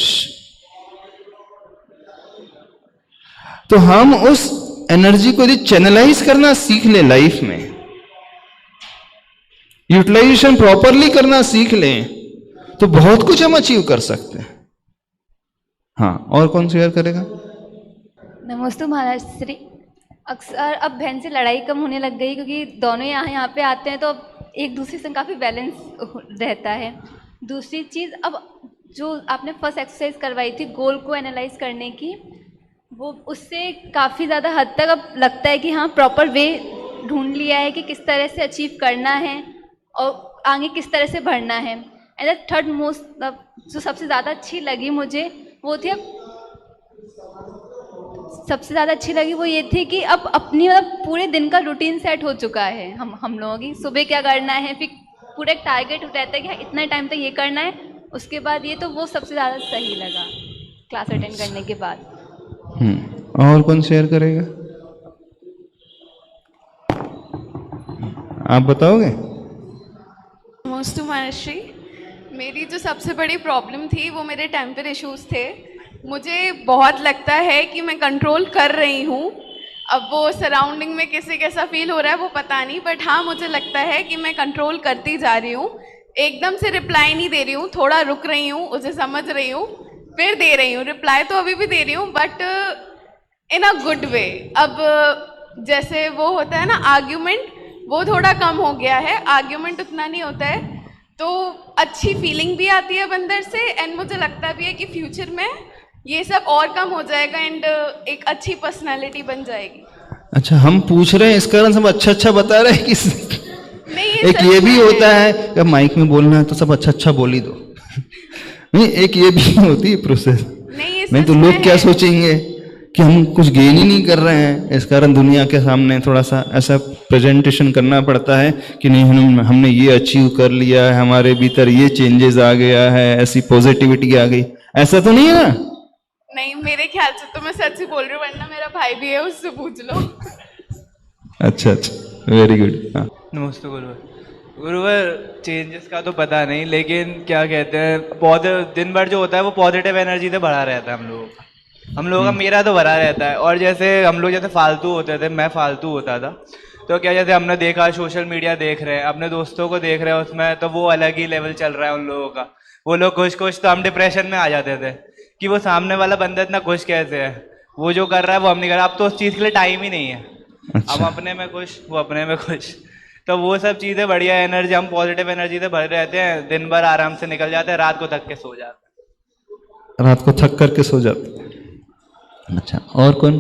तो हम उस एनर्जी को यदि चैनलाइज करना सीख ले, लाइफ में यूटिलाइजेशन प्रॉपरली करना सीख लें, तो बहुत कुछ हम अचीव कर सकते हैं। हाँ, और कौन शेयर करेगा?
नमस्ते महाराज श्री। अक्सर अब बहन से लड़ाई कम होने लग गई, क्योंकि दोनों यहाँ पे आते हैं तो अब एक दूसरे से काफ़ी बैलेंस रहता है। दूसरी चीज़, अब
जो आपने फर्स्ट एक्सरसाइज करवाई थी गोल को एनालाइज करने की, वो उससे काफ़ी ज़्यादा हद तक अब लगता है कि हाँ प्रॉपर वे ढूंढ लिया है कि किस तरह से अचीव करना है और आगे किस तरह से बढ़ना है। एंड द थर्ड मोस्ट जो सबसे ज़्यादा अच्छी लगी मुझे वो थी, अब सबसे ज़्यादा अच्छी लगी वो ये थी कि अब अपनी मतलब पूरे दिन का रूटीन सेट हो चुका है हम लोगों की। सुबह क्या करना है, फिर पूरा एक टारगेट रहता है कि इतना टाइम तक ये करना है, उसके बाद ये, तो वो सबसे ज़्यादा सही लगा क्लास अटेंड करने के बाद।
और कौन शेयर करेगा? आप बताओगे?
नमस्ते महाश्री। मेरी जो सबसे बड़ी प्रॉब्लम थी वो मेरे टेम्पर इश्यूज थे। मुझे बहुत लगता है कि मैं कंट्रोल कर रही हूँ, अब वो सराउंडिंग में किसे कैसा फील हो रहा है वो पता नहीं, बट हाँ मुझे लगता है कि मैं कंट्रोल करती जा रही हूँ। एकदम से रिप्लाई नहीं दे रही हूँ, थोड़ा रुक रही हूँ, उसे समझ रही हूँ, फिर दे रही हूँ। रिप्लाई तो अभी भी दे रही हूँ but in a good way. अब जैसे वो होता है ना आर्ग्यूमेंट, वो थोड़ा कम हो गया है, आर्ग्यूमेंट उतना नहीं होता है, तो अच्छी फीलिंग भी आती है अंदर से। एंड मुझे लगता भी है कि फ्यूचर में ये सब और कम हो जाएगा एंड एक अच्छी पर्सनालिटी बन जाएगी।
अच्छा, हम पूछ रहे हैं इस कारण सब अच्छा अच्छा बता रहे हैं कि
नहीं,
एक ये भी होता है कि माइक में बोलना है तो सब अच्छा अच्छा बोल ही दो। नहीं, एक ये भी होती है प्रोसेस। नहीं तो लोग क्या सोचेंगे कि हम कुछ गेन ही नहीं कर रहे हैं, इस कारण दुनिया के सामने थोड़ा सा ऐसा प्रेजेंटेशन करना पड़ता है कि नहीं हमने ये अचीव कर लिया है, हमारे भीतर ये चेंजेस आ गया है, ऐसी पॉजिटिविटी आ गई। ऐसा तो नहीं है ना?
नहीं, मेरे ख्याल से तो मैं सच ही बोल रही हूँ, वरना मेरा भाई भी है, उससे पूछ लो।
अच्छा अच्छा, वेरी गुड। हाँ,
नमस्ते गुरुवर। चेंजेस का तो पता नहीं, लेकिन क्या कहते हैं दिन भर जो होता है वो पॉजिटिव एनर्जी से भरा रहता है हम लोगों का मेरा तो भरा रहता है। और जैसे हम लोग जैसे फालतू होते थे, मैं फालतू होता था, तो क्या जैसे हमने देखा सोशल मीडिया देख रहे हैं, अपने दोस्तों को देख रहे हैं उसमें, तो वो अलग ही लेवल चल रहा है उन लोगों का। वो लोग खुश तो हम डिप्रेशन में आ जाते थे कि वो सामने वाला बंदा इतना खुश कैसे है, वो जो कर रहा है वो हम नहीं कर रहे। अब तो उस चीज़ के लिए टाइम ही नहीं है।
अच्छा।
हम अपने में खुश, वो अपने में खुश, तो वो सब चीज़ें बढ़िया एनर्जी, हम पॉजिटिव एनर्जी से भरे रहते हैं, दिन भर आराम से निकल जाते हैं, रात को थक के सो जाते हैं।
रात को थक करके सो जाते। अच्छा, और कौन?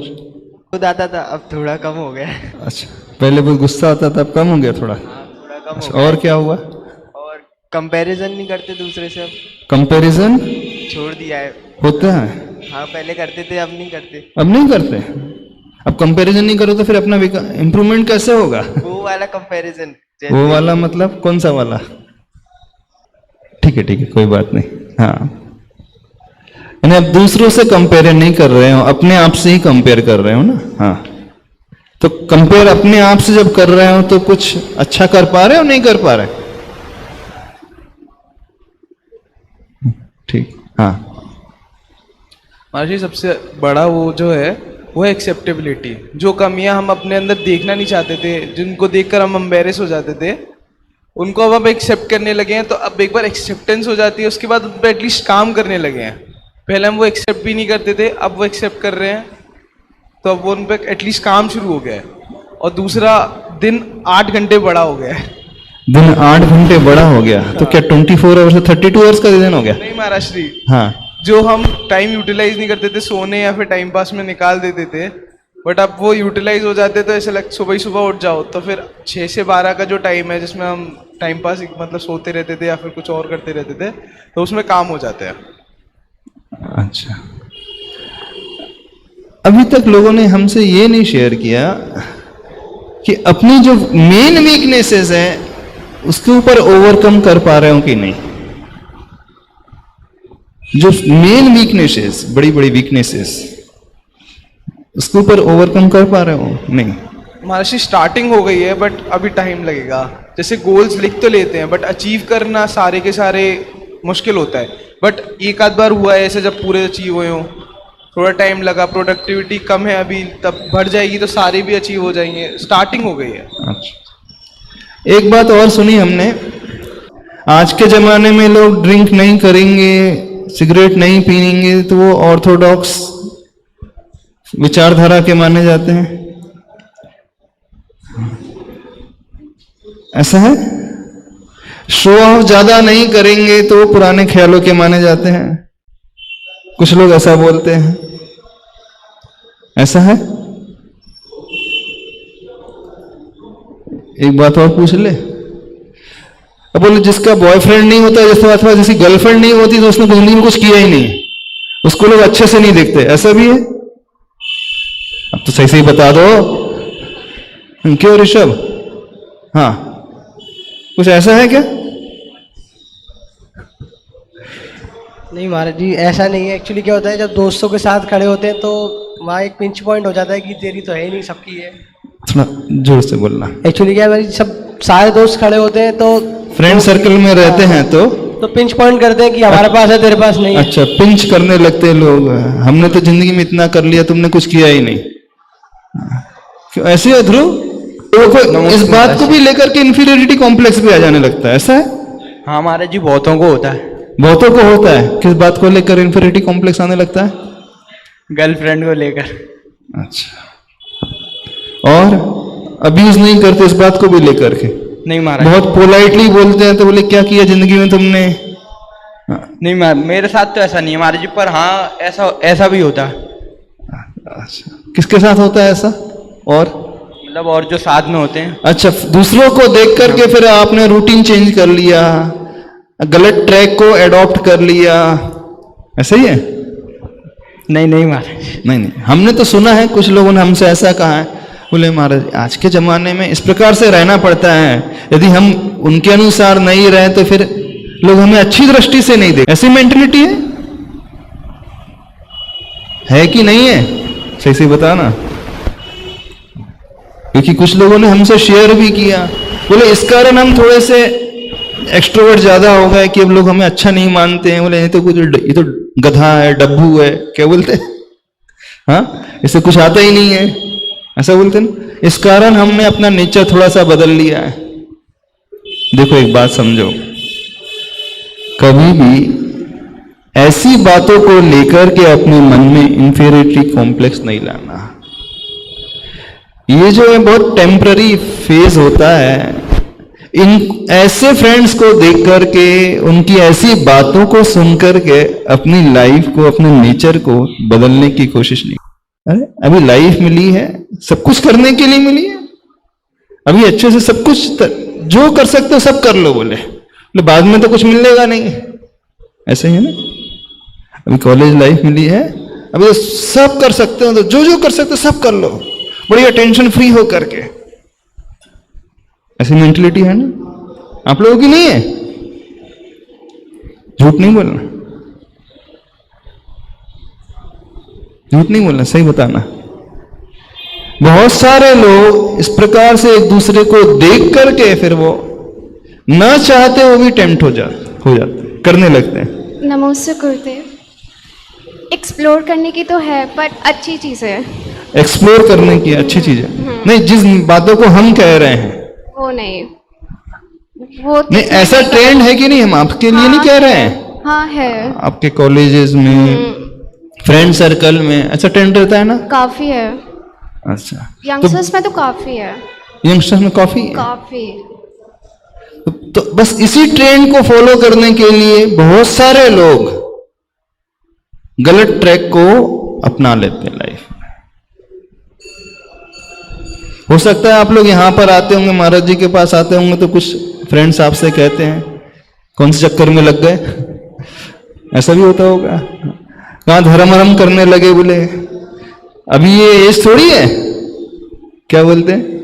खुद आता था, अब थोड़ा कम हो गया।
अच्छा, पहले बहुत गुस्सा आता था, अब कम हो गया थोड़ा।
थोड़ा कम
अच्छा,
हो गया।
और क्या हुआ?
और कंपैरिजन नहीं करते दूसरे से, अब
कंपैरिजन
छोड़ दिया है।
होता है?
हाँ, पहले करते थे, अब नहीं करते।
अब नहीं करते? अब कंपैरिजन नहीं करो तो फिर अपना इम्प्रूवमेंट कैसे होगा?
वो वाला कंपैरिजन।
वो वाला मतलब कौन सा वाला? ठीक है, कोई बात नहीं। हाँ, यानी अब दूसरों से कंपेयर नहीं कर रहे हो, अपने आप से ही कंपेयर कर रहे हो ना। हाँ, तो कंपेयर अपने आप से जब कर रहे हो तो कुछ अच्छा कर पा रहे हो, नहीं कर पा रहे? ठीक। हाँ,
महाराज, सबसे बड़ा वो जो है वो है एक्सेप्टेबिलिटी। जो कमियां हम अपने अंदर देखना नहीं चाहते थे, जिनको देखकर हम एम्बेरस हो जाते थे, उनको अब हम एक्सेप्ट करने लगे हैं। तो अब एक बार एक्सेप्टेंस हो जाती है, उसके बाद उन पर एटलीस्ट काम करने लगे हैं। पहले हम वो एक्सेप्ट भी नहीं करते थे, अब वो एक्सेप्ट कर रहे हैं, तो अब वो उन पर एटलीस्ट काम शुरू हो गया है। और दूसरा, दिन 8 घंटे बड़ा हो गया है।
दिन 8 घंटे बड़ा हो गया, तो क्या 24 आवर्स से 32 आवर्स का दिन हो गया?
नहीं महाराज जी,
हाँ,
जो हम टाइम यूटिलाइज नहीं करते थे, सोने या फिर टाइम पास में निकाल देते थे, बट अब वो यूटिलाइज हो जाते, तो ऐसे लग सुबह ही सुबह उठ जाओ, तो फिर 6 से 12 का जो टाइम है जिसमें हम टाइम पास मतलब सोते रहते थे या फिर कुछ और करते रहते थे, तो उसमें काम हो जाते हैं।
अच्छा, अभी तक लोगों ने हमसे ये नहीं शेयर किया कि अपनी जो मेन वीकनेसेस है उसके ऊपर ओवरकम कर पा रहे हो कि नहीं। जो मेन वीकनेसेस, बड़ी बड़ी वीकनेसेस, उसके ऊपर ओवरकम कर पा रहे हो? नहीं।
हमारी स्टार्टिंग हो गई है, बट अभी टाइम लगेगा। जैसे गोल्स लिख तो लेते हैं, बट अचीव करना सारे के सारे मुश्किल होता है। बट एक आध बार हुआ है ऐसे जब पूरे अचीव हुए हों, थोड़ा टाइम लगा, प्रोडक्टिविटी कम है अभी, तब बढ़ जाएगी तो सारे भी अचीव हो जाएंगे। स्टार्टिंग हो गई है।
अच्छा, एक बात और सुनी हमने, आज के जमाने में लोग ड्रिंक नहीं करेंगे, सिगरेट नहीं पीएंगे, तो वो ऑर्थोडॉक्स विचारधारा के माने जाते हैं। ऐसा है? शो ऑफ ज्यादा नहीं करेंगे तो वो पुराने ख्यालों के माने जाते हैं। कुछ लोग ऐसा बोलते हैं, ऐसा है। एक बात और पूछ ले, अब बोले जिसका बॉयफ्रेंड नहीं होता, जैसे अथवा जिसकी गर्लफ्रेंड नहीं होती तो उसने जिंदगी में कुछ किया ही नहीं, उसको लोग अच्छे से नहीं देखते, ऐसा भी है। अब तो सही सही बता दो क्यों ऋषभ? हाँ, कुछ ऐसा है क्या?
नहीं महाराज जी, ऐसा नहीं है। एक्चुअली क्या होता है, जब दोस्तों के साथ खड़े होते हैं तो वहाँ एक पिंच पॉइंट हो जाता है कि तेरी तो है ही नहीं, सबकी है।
थोड़ा जोर से बोलना।
एक्चुअली क्या है भाई, सब सारे दोस्त खड़े होते हैं तो
फ्रेंड सर्कल में रहते हैं तो
पिंच पॉइंट करते हैं कि हमारे पास है, तेरे पास नहीं है।
अच्छा, पिंच करने लगते हैं लोग, हमने तो जिंदगी में इतना कर लिया, तुमने कुछ किया ही नहीं। क्यों ऐसे है ध्रुव? तो इस बात को भी लेकर के इंफीरियरिटी कॉम्प्लेक्स भी आ जाने लगता है, ऐसा है?
हाँ महाराज जी, बहुतों को होता है।
बहुतों को होता है। किस बात को लेकर इंफीरियरिटी कॉम्प्लेक्स आने लगता है?
गर्लफ्रेंड को लेकर।
अच्छा, और अब्यूज नहीं करते इस बात को भी लेकर के?
नहीं महाराज,
बहुत पोलाइटली बोलते हैं, तो बोले क्या किया जिंदगी में तुमने?
नहीं मेरे साथ तो ऐसा नहीं है महाराज जी, पर हाँ ऐसा भी होता है।
अच्छा, किसके साथ होता है ऐसा? और
मतलब और जो साथ में होते हैं।
अच्छा, दूसरों को देख करके फिर आपने रूटीन चेंज कर लिया, गलत ट्रैक को एडॉप्ट कर लिया, ऐसा ही है?
नहीं महाराज,
नहीं, हमने तो सुना है, कुछ लोगों ने हमसे ऐसा कहा है, बोले महाराज आज के जमाने में इस प्रकार से रहना पड़ता है, यदि हम उनके अनुसार नहीं रहे तो फिर लोग हमें अच्छी दृष्टि से नहीं देखें। ऐसी मेंटलिटी है कि नहीं है? सही से बताना, क्योंकि कुछ लोगों ने हमसे शेयर भी किया, बोले इस कारण हम थोड़े से एक्सट्रोवर्ट ज्यादा हो गए कि अब लोग हमें अच्छा नहीं मानते हैं। बोले ये तो गधा है, डब्बू है, क्या बोलते हैं, हाँ, इसे कुछ आता ही नहीं है, ऐसा बोलते हैं। इस कारण हमने अपना नेचर थोड़ा सा बदल लिया है। देखो एक बात समझो, कभी भी ऐसी बातों को लेकर के अपने मन में इंफीरियरिटी कॉम्प्लेक्स नहीं लाना। ये जो है बहुत टेम्पररी फेज होता है। इन ऐसे फ्रेंड्स को देख करके, उनकी ऐसी बातों को सुन करके अपनी लाइफ को, अपने नेचर को बदलने की कोशिश नहीं। अरे अभी लाइफ मिली है, सब कुछ करने के लिए मिली है, अभी अच्छे से सब कुछ जो कर सकते हो सब कर लो। बोले बाद में तो कुछ मिलेगा नहीं, ऐसे ही है ना। अभी कॉलेज लाइफ मिली है, अभी तो सब कर सकते हो, तो जो कर सकते हो सब कर लो, बढ़िया टेंशन फ्री हो करके। ऐसी मेंटलिटी है ना आप लोगों की? नहीं है? झूठ नहीं बोलना, झूठ नहीं बोलना, सही बताना। बहुत सारे लोग इस प्रकार से एक दूसरे को देख करके फिर वो ना चाहते वो भी टेम्प्ट हो जाते करने लगते हैं।
नमस्ते गुरुदेव। एक्सप्लोर करने की तो है, पर अच्छी चीज है।
एक्सप्लोर करने की अच्छी चीज है। नहीं, जिस बातों को हम कह रहे हैं
वो नहीं, वो
नहीं, ऐसा ट्रेंड है कि नहीं? हम आपके लिए नहीं कह रहे हैं।
हाँ है,
आपके कॉलेजेस में, फ्रेंड सर्कल में ऐसा ट्रेंड रहता है ना?
काफी है।
अच्छा,
यंगस्टर्स में तो काफी है।
यंगस्टर्स में काफी
काफी।
तो बस इसी ट्रेंड को फॉलो करने के लिए बहुत सारे लोग गलत ट्रैक को अपना लेते हैं लाइफ में। हो सकता है आप लोग यहां पर आते होंगे, महाराज जी के पास आते होंगे, तो कुछ फ्रेंड्स आपसे कहते हैं कौन से चक्कर में लग गए, ऐसा भी होता होगा। कहां धर्म करने लगे, बोले अभी ये एज थोड़ी है, क्या बोलते हैं,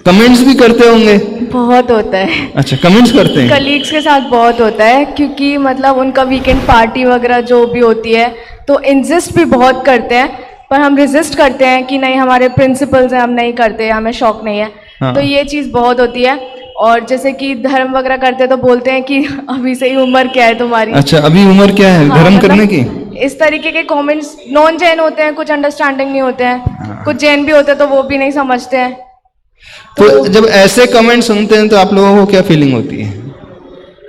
कमेंट्स भी करते होंगे।
बहुत होता है।
अच्छा, कमेंट्स करते हैं?
कलीग्स के साथ बहुत होता है, क्योंकि मतलब उनका वीकेंड पार्टी वगैरह जो भी होती है तो इंसिस्ट भी बहुत करते हैं, पर हम रेजिस्ट करते हैं कि नहीं, हमारे प्रिंसिपल्स हैं, हम नहीं करते, हमें शौक नहीं है।
हाँ।
तो ये चीज़ बहुत होती है। और जैसे कि धर्म वगैरह करते हैं तो बोलते हैं कि अभी से ही उम्र क्या है तुम्हारी।
अच्छा, अभी उम्र क्या है धर्म करने की?
इस तरीके के कमेंट्स नॉन जैन होते हैं, कुछ अंडरस्टैंडिंग नहीं होते हैं, कुछ जैन भी होते हैं तो वो भी नहीं समझते हैं।
तो जब ऐसे कमेंट सुनते हैं तो आप लोगों को क्या फीलिंग होती है?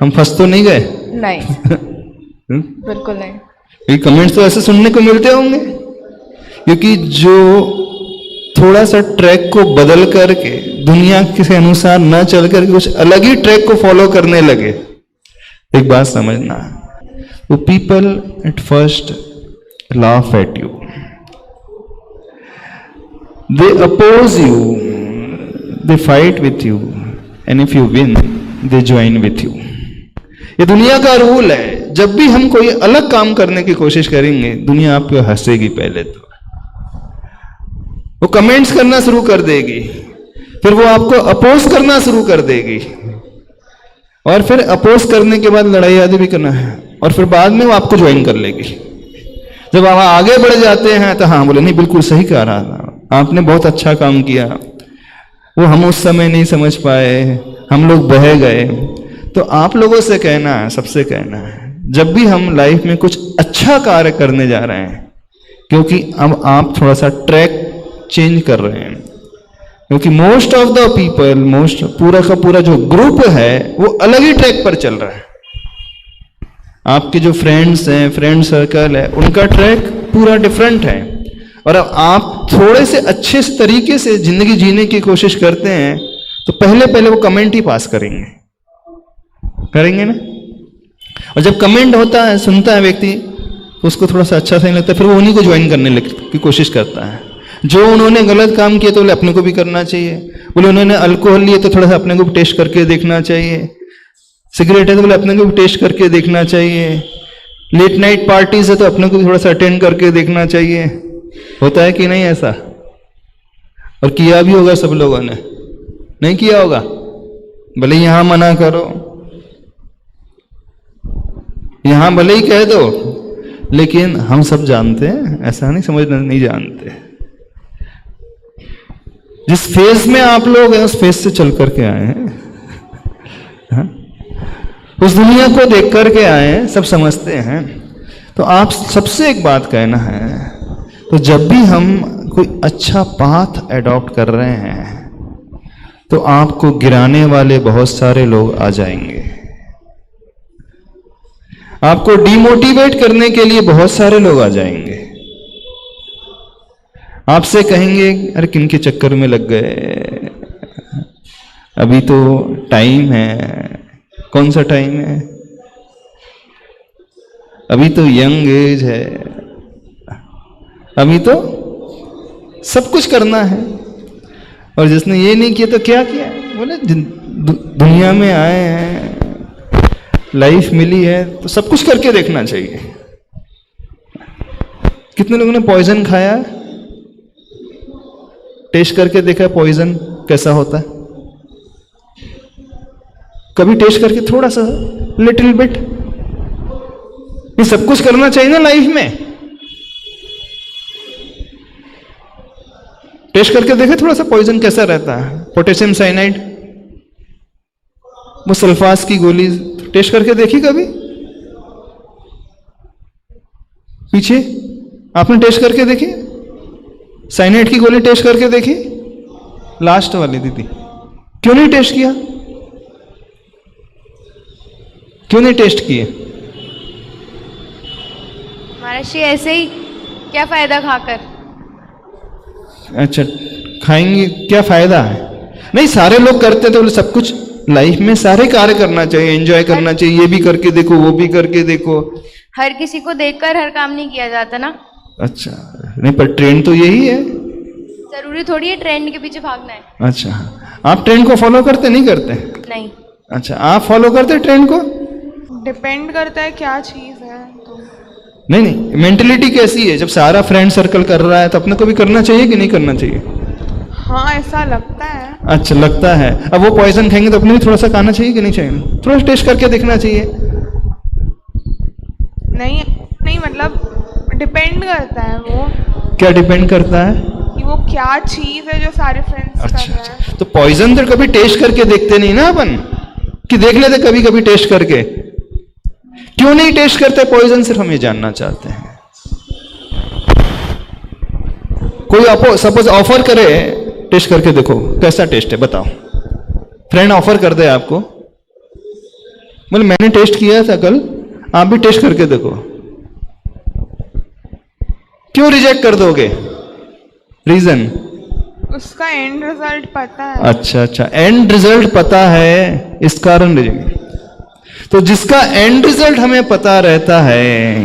हम फंस तो नहीं गए?
नहीं बिल्कुल नहीं।
ये कमेंट्स तो ऐसे सुनने को मिलते होंगे, क्योंकि जो थोड़ा सा ट्रैक को बदल करके, दुनिया के अनुसार न चल करके कुछ अलग ही ट्रैक को फॉलो करने लगे, एक बात समझना, वो people at first laugh at you, they oppose you, they fight with you, and if you win they join with you. ये दुनिया का रूल है। जब भी हम कोई अलग काम करने की कोशिश करेंगे, दुनिया आप पे हंसेगी, पहले तो वो कमेंट्स करना शुरू कर देगी, फिर वो आपको अपोज करना शुरू कर देगी, और फिर अपोज करने के बाद लड़ाई आदि भी करना है, और फिर बाद में वो आपको ज्वाइन कर लेगी। जब आप आगे बढ़ जाते हैं तो हाँ बोले, नहीं बिल्कुल सही कह रहा था, आपने बहुत अच्छा काम किया, वो हम उस समय नहीं समझ पाए, हम लोग बह गए। तो आप लोगों से कहना है, सबसे कहना है, जब भी हम लाइफ में कुछ अच्छा कार्य करने जा रहे हैं, क्योंकि अब आप थोड़ा सा ट्रैक चेंज कर रहे हैं, क्योंकि मोस्ट ऑफ द पीपल, पूरा का पूरा जो ग्रुप है वो अलग ही ट्रैक पर चल रहा है। आपके जो फ्रेंड्स हैं, फ्रेंड सर्कल है, उनका ट्रैक पूरा डिफरेंट है, और अब आप थोड़े से अच्छे तरीके से जिंदगी जीने की कोशिश करते हैं, तो पहले पहले वो कमेंट ही पास करेंगे ना। और जब कमेंट होता है, सुनता है व्यक्ति, तो उसको थोड़ा सा अच्छा सही लगता है, फिर वो उन्हीं को ज्वाइन करने की कोशिश करता है। जो उन्होंने गलत काम किया तो बोले अपने को भी करना चाहिए, बोले उन्होंने अल्कोहल लिया तो थोड़ा सा अपने को भी टेस्ट करके देखना चाहिए, सिगरेट है तो बोले अपने को भी टेस्ट करके देखना चाहिए, लेट नाइट पार्टीज है तो अपने को भी थोड़ा सा अटेंड करके देखना चाहिए। होता है कि नहीं ऐसा? और किया भी होगा सब लोगों ने, नहीं किया होगा? भले यहां मना करो, यहां भले ही कह दो, लेकिन हम सब जानते हैं, ऐसा नहीं समझना नहीं जानते। जिस फेज में आप लोग हैं उस फेज से चल करके आए हैं, हाँ? उस दुनिया को देख करके आए हैं, सब समझते हैं। तो आप सबसे एक बात कहना है, तो जब भी हम कोई अच्छा पाथ एडॉप्ट कर रहे हैं तो आपको गिराने वाले बहुत सारे लोग आ जाएंगे, आपको डिमोटिवेट करने के लिए बहुत सारे लोग आ जाएंगे, आपसे कहेंगे अरे किन के चक्कर में लग गए, अभी तो टाइम है। कौन सा टाइम है? अभी तो यंग एज है, अभी तो सब कुछ करना है, और जिसने ये नहीं किया तो क्या किया? बोले दुनिया में आए हैं, लाइफ मिली है तो सब कुछ करके देखना चाहिए। कितने लोगों ने पॉइजन खाया, टेस्ट करके देखा पॉइजन कैसा होता है? कभी टेस्ट करके थोड़ा सा लिटिल बिट, ये सब कुछ करना चाहिए ना लाइफ में। टेस्ट करके देखे थोड़ा सा पॉइजन कैसा रहता है, पोटेशियम साइनाइड, वो सल्फास की गोली टेस्ट करके देखी कभी? पीछे आपने टेस्ट करके देखी? साइनाइड की गोली टेस्ट करके देखी? लास्ट वाली दीदी, क्यों नहीं टेस्ट किया? क्यों नहीं टेस्ट किए?
महाराज ऐसे ही, क्या फायदा खाकर?
अच्छा, खाएंगे क्या फायदा है? नहीं, सारे लोग करते तो सब कुछ लाइफ में सारे कार्य करना चाहिए, एंजॉय करना चाहिए, ये भी करके देखो, वो भी करके देखो।
हर किसी को देखकर हर काम नहीं किया जाता ना।
अच्छा, नहीं पर ट्रेंड तो यही है।
जरूरी थोड़ी है ट्रेंड के पीछे भागना है।
अच्छा, आप ट्रेंड को फॉलो करते नहीं करते?
नहीं।
अच्छा, आप फॉलो करते ट्रेंड को?
डिपेंड करता है क्या चीज है तो।
नहीं, मेंटेलिटी कैसी है? जब सारा फ्रेंड सर्कल कर रहा है तो अपने को भी करना चाहिए कि नहीं करना चाहिए?
हाँ, ऐसा लगता है।
अच्छा, लगता है। अब वो पॉइजन खाएंगे तो अपने भी थोड़ा सा खाना चाहिए कि नहीं चाहिए? थोड़ा टेस्ट करके देखना चाहिए।
नहीं मतलब डिपेंड करता है। वो
क्या डिपेंड करता है?
कि वो क्या चीज है जो सारे फ्रेंड्स कर रहे हैं।
तो पॉइजन तो कभी टेस्ट करके देखते नहीं ना अपन, कि देख लेते कभी कभी टेस्ट करके। क्यों नहीं टेस्ट करते पॉइजन? सिर्फ हम ये जानना चाहते हैं। कोई सपोज ऑफर करे, टेस्ट करके देखो कैसा टेस्ट है, बताओ। फ्रेंड ऑफर कर दे आपको, बोले मैंने टेस्ट किया था कल, आप भी टेस्ट करके देखो। क्यों रिजेक्ट कर दोगे? रीजन
उसका एंड रिजल्ट पता है।
अच्छा अच्छा, एंड रिजल्ट पता है, इस कारण तो जिसका एंड रिजल्ट हमें पता रहता है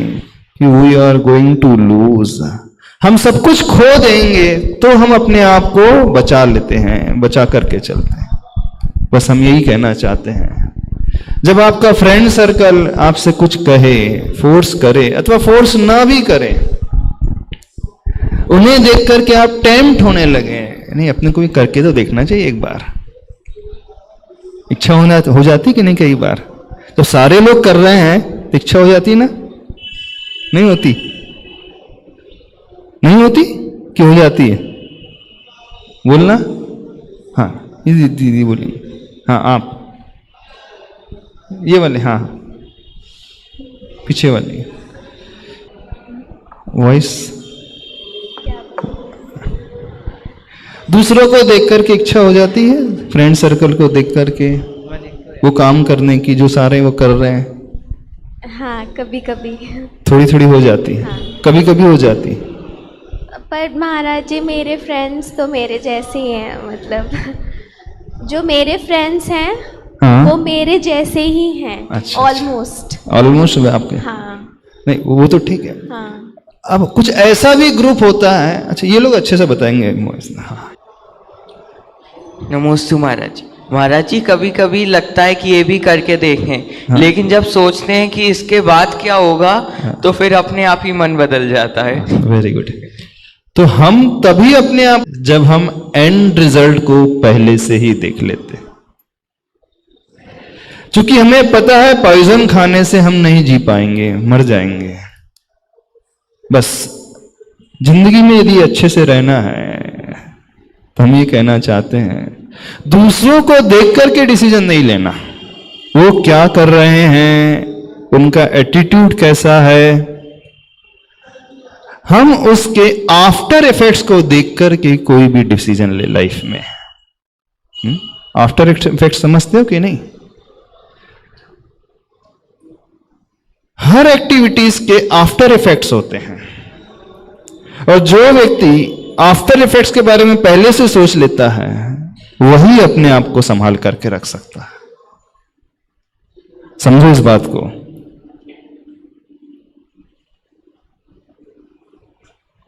कि we are going to lose, हम सब कुछ खो देंगे, तो हम अपने आप को बचा लेते हैं, बचा करके चलते हैं। बस हम यही कहना चाहते हैं। जब आपका फ्रेंड सर्कल आपसे कुछ कहे, फोर्स करे अथवा फोर्स ना भी करे, उन्हें देख करके आप टेम्प्ट होने लगे, नहीं अपने को भी करके तो देखना चाहिए एक बार, इच्छा हो जाती कि नहीं? कई बार तो सारे लोग कर रहे हैं तो इच्छा हो जाती ना, नहीं होती? नहीं होती कि हो जाती है? बोलना। हाँ दीदी बोलिए। हाँ आप ये वाले, हाँ पीछे वाले वॉइस। दूसरों को देख करके इच्छा हो जाती है, फ्रेंड सर्कल को देख करके वो काम करने की जो सारे वो कर रहे हैं।
हाँ कभी कभी
थोड़ी थोड़ी हो जाती है। हाँ। कभी कभी हो जाती है।
पर महाराज जी मेरे फ्रेंड्स तो मेरे जैसे ही हैं, मतलब जो मेरे फ्रेंड्स हैं हाँ? वो मेरे जैसे ही हैं। अच्छा, ऑलमोस्ट
आपके।
हाँ
नहीं वो तो ठीक है। हाँ। अब कुछ ऐसा भी ग्रुप होता है, अच्छा ये लोग अच्छे से बताएंगे। हाँ।
नमोस्तु महाराज जी। महाराज जी कभी कभी लगता है कि ये भी करके देखें, हाँ? लेकिन जब सोचते हैं कि इसके बाद क्या होगा, हाँ? तो फिर अपने आप ही मन बदल जाता है।
Very good. तो हम तभी अपने आप, जब हम एंड रिजल्ट को पहले से ही देख लेते, क्योंकि हमें पता है पॉइजन खाने से हम नहीं जी पाएंगे, मर जाएंगे। बस जिंदगी में यदि अच्छे से रहना है तो हम ये कहना चाहते हैं, दूसरों को देख करके डिसीजन नहीं लेना। वो क्या कर रहे हैं, उनका एटीट्यूड कैसा है, हम उसके आफ्टर इफेक्ट्स को देख करके कोई भी डिसीजन ले लाइफ में। आफ्टर इफेक्ट समझते हो कि नहीं? हर एक्टिविटीज के आफ्टर इफेक्ट्स होते हैं, और जो व्यक्ति आफ्टर इफेक्ट्स के बारे में पहले से सोच लेता है वही अपने आप को संभाल करके रख सकता है। समझो इस बात को।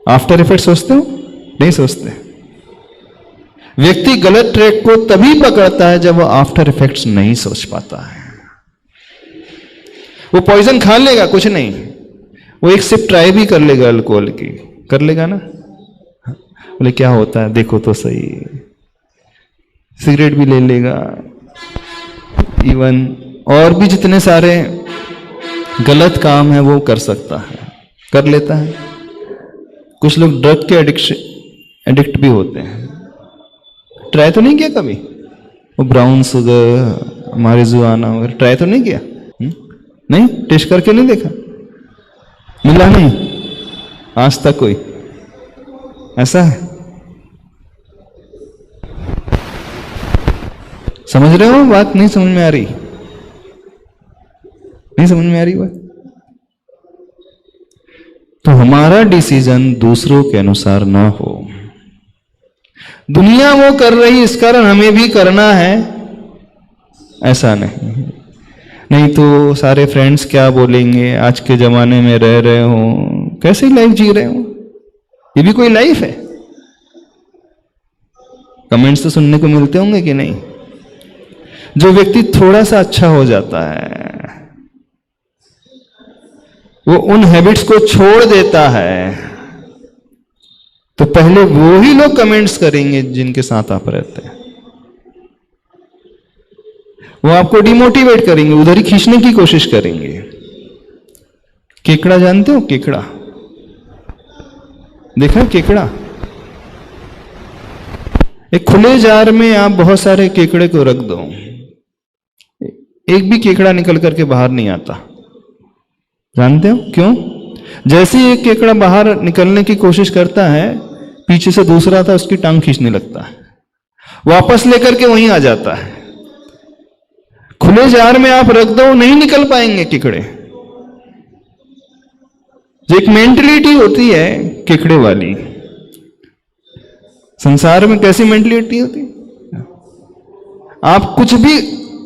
आफ्टर इफेक्ट सोचते हो? नहीं सोचते। व्यक्ति गलत ट्रैक को तभी पकड़ता है जब वो आफ्टर इफेक्ट्स नहीं सोच पाता है। वो पॉइजन खा लेगा, कुछ नहीं, वो एक सिप ट्राई भी कर लेगा अल्कोहल की, कर लेगा ना, बोले क्या होता है देखो तो सही, सिगरेट भी ले लेगा, इवन और भी जितने सारे गलत काम है वो कर सकता है, कर लेता है। कुछ लोग ड्रग के एडिक्ट भी होते हैं। ट्राई तो नहीं किया कभी? वो ब्राउन शुगर, मारिजुआना वगैरह ट्राई तो नहीं किया? नहीं, टेस्ट करके नहीं देखा, मिला नहीं आज तक कोई? ऐसा है? समझ रहे हो बात? नहीं समझ में आ रही? नहीं समझ में आ रही बात? तो हमारा डिसीजन दूसरों के अनुसार ना हो। दुनिया वो कर रही इस कारण हमें भी करना है, ऐसा नहीं। नहीं तो सारे फ्रेंड्स क्या बोलेंगे, आज के जमाने में रह रहे हो, कैसी लाइफ जी रहे हो, ये भी कोई लाइफ है? कमेंट्स तो सुनने को मिलते होंगे कि नहीं? जो व्यक्ति थोड़ा सा अच्छा हो जाता है वो उन हैबिट्स को छोड़ देता है, तो पहले वो ही लोग कमेंट्स करेंगे जिनके साथ आप रहते हैं। वो आपको डिमोटिवेट करेंगे, उधर ही खींचने की कोशिश करेंगे। केकड़ा जानते हो? केकड़ा देखा? केकड़ा एक खुले जार में आप बहुत सारे केकड़े को रख दो, एक भी केकड़ा निकल करके बाहर नहीं आता। जानते हो क्यों? जैसे ही एक केकड़ा बाहर निकलने की कोशिश करता है, पीछे से दूसरा था उसकी टांग खींचने लगता है, वापस लेकर के वहीं आ जाता है। खुले जार में आप रख दो, नहीं निकल पाएंगे केकड़े। जो एक मेंटलिटी होती है केकड़े वाली, संसार में कैसी मेंटलिटी होती है? आप कुछ भी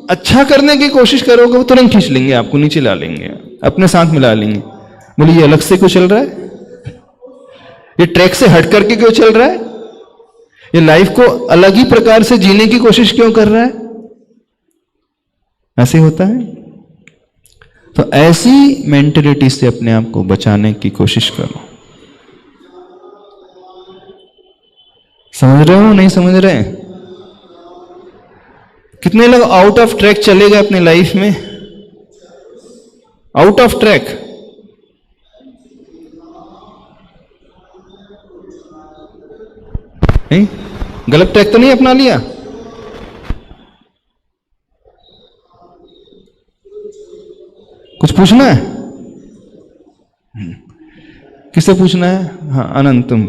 अच्छा करने की कोशिश करोगे वो तुरंत खींच लेंगे, आपको नीचे ला लेंगे, अपने साथ मिला लेंगे। बोले ये अलग से क्यों चल रहा है, ये ट्रैक से हट करके क्यों चल रहा है, ये लाइफ को अलग ही प्रकार से जीने की कोशिश क्यों कर रहा है? ऐसे होता है। तो ऐसी मेंटलिटी से अपने आप को बचाने की कोशिश करो। समझ रहे हो नहीं समझ रहे? कितने लोग आउट ऑफ ट्रैक चले गए अपनी लाइफ में, आउट ऑफ ट्रैक। नहीं, गलत ट्रैक तो नहीं अपना लिया? कुछ पूछना है? किससे पूछना है? हाँ अनंत तुम।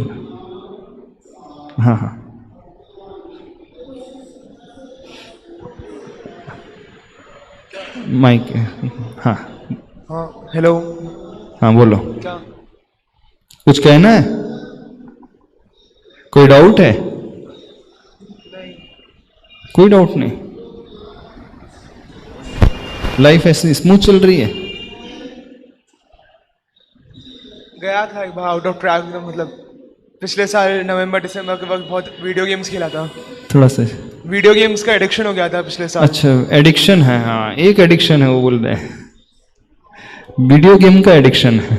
हाँ हाँ माइक। हाँ
हाँ हेलो।
हाँ बोलो।
क्या
कुछ कहना है? कोई डाउट है? कोई डाउट नहीं। लाइफ ऐसी स्मूथ चल रही है?
गया था एक बार आउट ऑफ ट्रैक, मतलब पिछले साल नवंबर दिसंबर के वक्त बहुत वीडियो गेम्स खेला था।
थोड़ा सा
वीडियो गेम्स का एडिक्शन हो गया था पिछले साल।
अच्छा एडिक्शन है, हाँ एक एडिक्शन है वो बोल रहे हैं, वीडियो गेम का एडिक्शन है।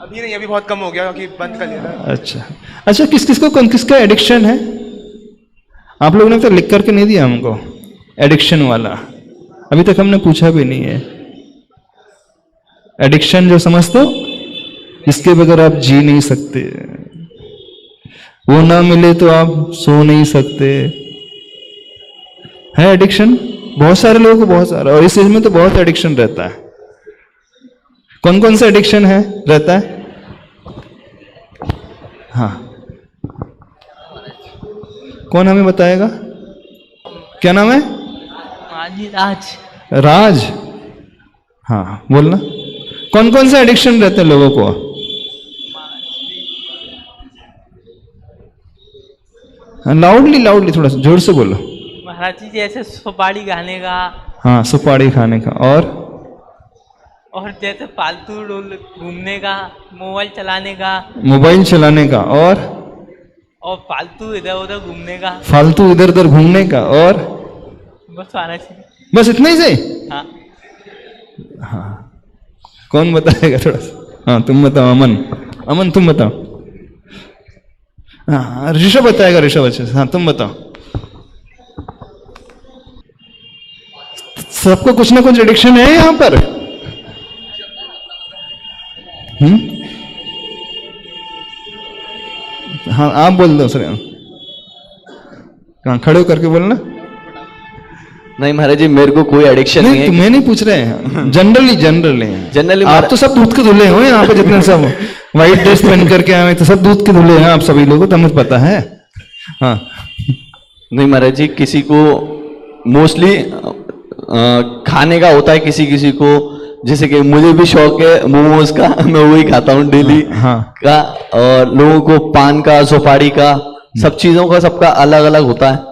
अभी नहीं, अभी बहुत कम हो गया क्योंकि बंद कर लिया था।
अच्छा अच्छा, किस किस को किसका एडिक्शन है? आप लोगों ने तो लिख करके नहीं दिया हमको एडिक्शन वाला, अभी तक हमने पूछा भी नहीं है। एडिक्शन जो समझते हो, इसके बगैर आप जी नहीं सकते, वो ना मिले तो आप सो नहीं सकते, है एडिक्शन। बहुत सारे लोगों को बहुत सारा, और इस एज में तो बहुत एडिक्शन रहता है। कौन कौन सा एडिक्शन है रहता है? हाँ कौन हमें बताएगा? क्या नाम है?
राज।
राज, हाँ बोलना। कौन कौन सा एडिक्शन रहता है लोगों को? लाउडली लाउडली थोड़ा सा जोर से बोलो।
महाराज जी जैसे सुपारी खाने का।
हाँ सुपारी खाने का, और
जैसे फालतू घूमने का, मोबाइल चलाने का।
मोबाइल चलाने का, और
फालतू इधर उधर घूमने का।
फालतू इधर उधर घूमने का, और
बस महाराज जी
बस इतना ही से?
हाँ
हाँ कौन बताएगा थोड़ा सा? हाँ तुम बताओ। अमन, अमन तुम बताओ। हाँ ऋषभ बताएगा, ऋषभ अच्छे से। हाँ तुम बताओ। सबको कुछ ना कुछ एडिक्शन है यहां पर। हाँ आप बोल दो सर। कहाँ खड़े हो करके बोलना।
नहीं महाराज जी मेरे को कोई एडिक्शन नहीं है।
तुम्हें नहीं पूछ रहे हैं, जनरली
जनरली
आप तो सब दूध के धुले हो यहाँ पे, जितने सब व्हाइट ड्रेस पहन करके आए तो सब दूध के धुले हैं आप सभी लोगों, तो हमें पता है। हाँ
नहीं महाराज जी, किसी को मोस्टली खाने का होता है, किसी किसी को, जैसे कि मुझे भी शौक है मोमोज का, मैं वही खाता हूँ डेली।
हाँ
का, और लोगों को पान का, सुपारी का, सब चीजों का सबका अलग अलग होता है।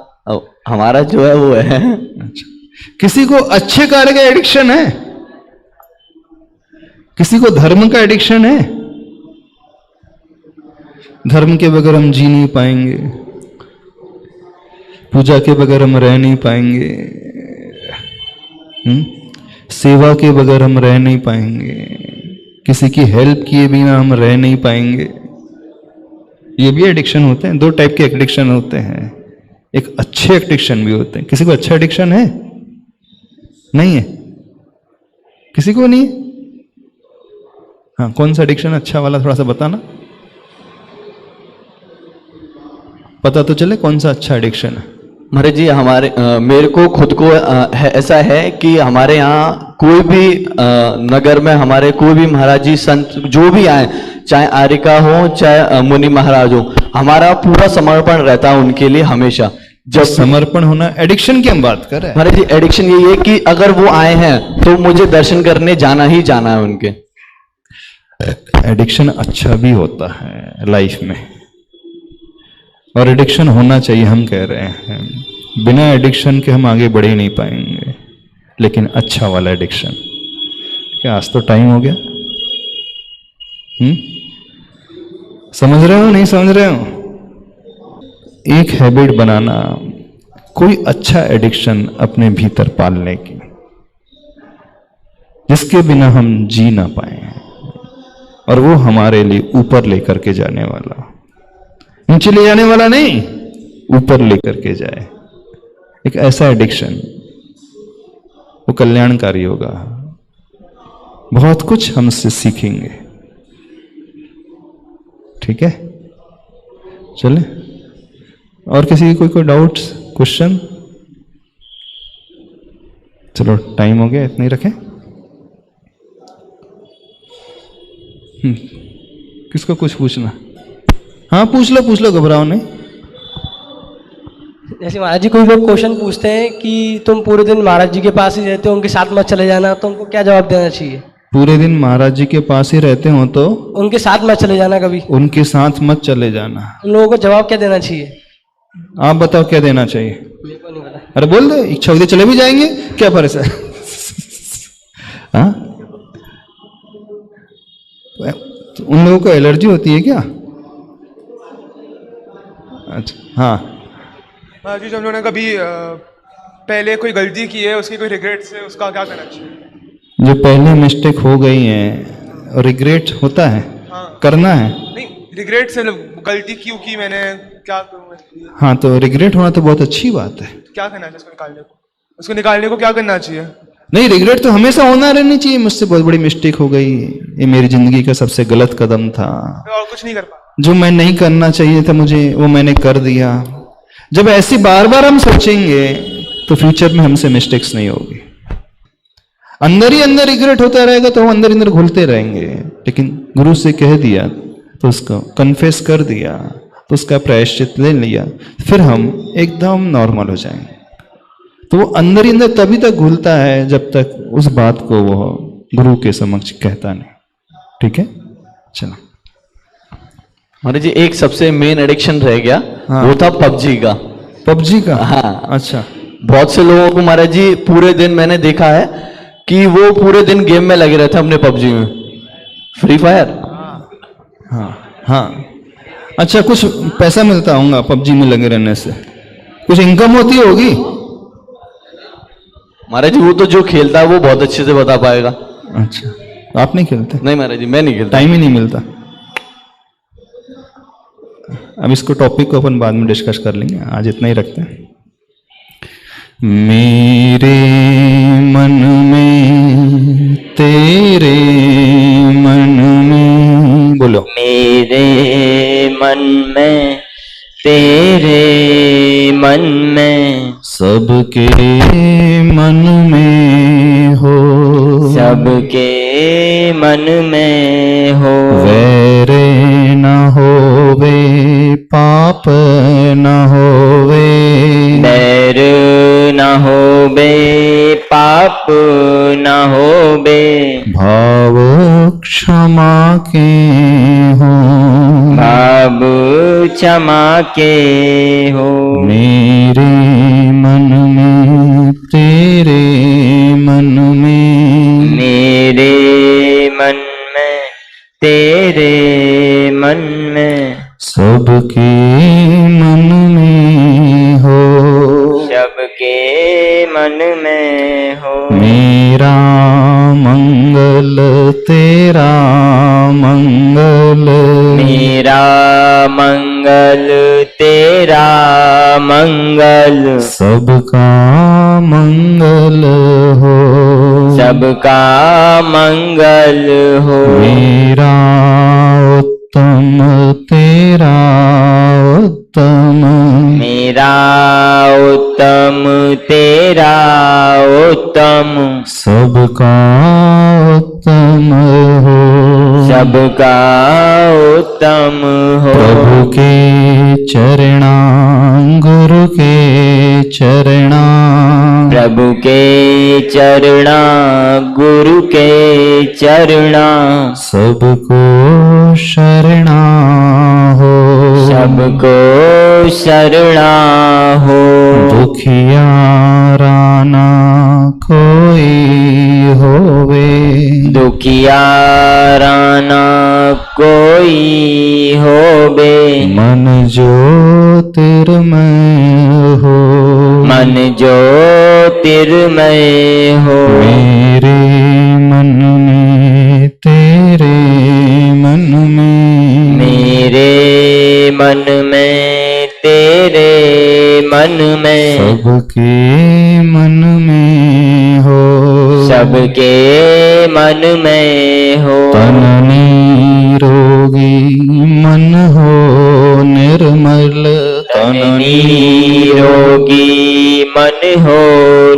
हमारा जो है वो है।
अच्छा, किसी को अच्छे कार्य का एडिक्शन है, किसी को धर्म का एडिक्शन है। धर्म के बगैर हम जी नहीं पाएंगे, पूजा के बगैर हम रह नहीं पाएंगे, सेवा के बगैर हम रह नहीं पाएंगे, किसी की हेल्प किए बिना हम रह नहीं पाएंगे। ये भी एडिक्शन होते हैं। दो टाइप के एडिक्शन होते हैं, एक अच्छे एडिक्शन भी होते हैं। किसी को अच्छा एडिक्शन है? नहीं है? किसी को नहीं है? हाँ कौन सा एडिक्शन अच्छा वाला थोड़ा सा बताना, पता तो चले कौन सा अच्छा एडिक्शन है।
महाराज जी हमारे मेरे को खुद को ऐसा है कि हमारे यहाँ कोई भी नगर में हमारे कोई भी महाराज जी संत जो भी आए, चाहे आर्यका हो चाहे मुनि महाराज हो, हमारा पूरा समर्पण रहता है उनके लिए हमेशा।
जब समर्पण होना, एडिक्शन की हम बात कर रहे हैं
महाराज जी। एडिक्शन यही है कि अगर वो आए हैं तो मुझे दर्शन करने जाना ही जाना है उनके।
एडिक्शन अच्छा भी होता है लाइफ में, और एडिक्शन होना चाहिए, हम कह रहे हैं। बिना एडिक्शन के हम आगे बढ़ ही नहीं पाएंगे, लेकिन अच्छा वाला एडिक्शन। क्या आज तो टाइम हो गया? समझ रहे हो नहीं समझ रहे हो? एक हैबिट बनाना, कोई अच्छा एडिक्शन अपने भीतर पालने की, जिसके बिना हम जी ना पाए, और वो हमारे लिए ऊपर लेकर के जाने वाला, नीचे ले जाने वाला नहीं, ऊपर लेकर के जाए। एक ऐसा एडिक्शन, वो कल्याणकारी होगा। बहुत कुछ हमसे सीखेंगे। ठीक है, चले। और किसी की कोई डाउट्स, क्वेश्चन? चलो टाइम हो गया, इतना ही रखें। किसको कुछ पूछना? हाँ पूछ लो, घबराओ नहीं।
जैसे महाराज जी कोई लोग क्वेश्चन पूछते हैं कि तुम पूरे दिन महाराज जी के पास ही रहते हो, उनके साथ मत चले जाना, तो उनको क्या जवाब देना चाहिए?
पूरे दिन महाराज जी के पास ही रहते हो तो
उनके साथ मत चले जाना कभी।
उनके साथ मत चले जाना।
उन लोगों को जवाब क्या देना चाहिए?
आप बताओ क्या देना चाहिए?
मेरे को नहीं पता।
अरे बोल दे, इच्छा होती चले भी जाएंगे, क्या परेशान? हाँ, उन लोगों को एलर्जी होती है क्या? अच्छा हाँ
हाँ जी, जब उन्होंने कभी पहले कोई गलती की है, उसकी कोई रिग्रेट्स है, उसका क्या करना चाहिए?
जो पहले मिस्टेक हो गई है, रिग्रेट होता है,
हाँ।
करना है।
नहीं, रिग्रेट से गलती क्यों की मैंने, क्या करूँ?
हाँ तो रिग्रेट होना तो बहुत अच्छी बात है।
क्या करना चाहिए उसको निकालने को? उसको निकालने को क्या करना चाहिए?
नहीं, रिग्रेट तो हमेशा होना रहनी चाहिए। मुझसे बहुत बड़ी मिस्टेक हो गई, ये मेरी जिंदगी का सबसे गलत कदम था,
और कुछ नहीं कर पा,
जो मैं नहीं करना चाहिए था मुझे, वो मैंने कर दिया। जब ऐसी बार बार हम सोचेंगे तो फ्यूचर में हमसे मिस्टेक्स नहीं होगी। अंदर ही अंदर रिग्रेट होता रहेगा तो वो अंदर अंदर घुलते रहेंगे। लेकिन गुरु से कह दिया तो उसको कन्फेस कर दिया, तो उसका प्रायश्चित ले लिया, फिर हम एकदम नॉर्मल हो जाएंगे। तो वो अंदर ही अंदर तभी तक घुलता है जब तक उस बात को वो गुरु के समक्ष कहता नहीं। ठीक है, चलो।
महाराज जी एक सबसे मेन एडिक्शन रह गया,
हाँ।
वो था पबजी का।
पबजी का?
हाँ।
अच्छा।
बहुत से लोगों को महाराज जी पूरे दिन मैंने देखा है कि वो पूरे दिन गेम में लगे रहते हैं अपने पबजी में, फ्री फायर।
हाँ हाँ, अच्छा कुछ पैसा मिलता होगा पबजी में लगे रहने से, कुछ इनकम होती होगी?
महाराज जी वो तो जो खेलता है वो बहुत अच्छे से बता पाएगा।
अच्छा, आप नहीं खेलते?
नहीं महाराज जी, मैं नहीं खेलता,
टाइम ही नहीं मिलता। अब इसको टॉपिक को अपन बाद में डिस्कस कर लेंगे, आज इतना ही रखते हैं। मेरे मन में तेरे मन में, बोलो।
मेरे मन में तेरे मन में,
सबके मन में हो,
सबके मन में हो।
वैरे न होवे, पाप न होवे,
बैर न होबे, पाप न होबे।
भाव क्षमा के हो,
भाव क्षमा के हो।
मेरे मन में तेरे मन में,
मेरे मन में तेरे मन में,
सबके मन में हो,
सबके मन में हो।
मेरा मंगल तेरा मंगल,
मेरा मंगल तेरा मंगल।
सबका मंगल हो,
सबका मंगल हो।
मेरा उत्तम तेरा उत्तम,
मेरा उत्तम तेरा उत्तम।
सबका उत्तम हो,
सबका उत्तम हो।
प्रभु के चरणा, गुरु के चरणा,
प्रभु के चरणा गुरु के चरणा
सबको शरणा हो,
सबको शरणा हो।
दुखियाराना कोई होवे,
दुखियाराना कोई होवे।
मन ज्योतिर्मय हो,
मन ज्योतिर्मय हो।
मेरे मन में तेरे मन में,
मेरे मन में तेरे मन में,
सबके मन में हो,
सबके मन में हो।
तन निरोगी मन हो निर्मल, तन
निरोगी मन हो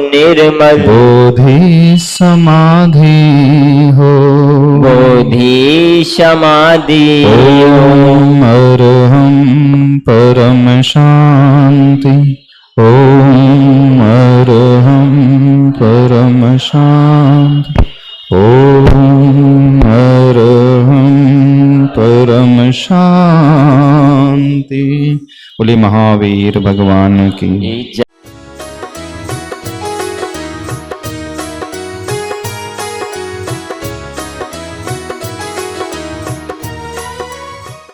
निर्मल।
बोधि समाधि हो,
बोधि समाधि हो।
ओम अरहं परम शांति, ओम अरहं परम शांति, ओम अरहं परम शांति। बोले महावीर भगवान की।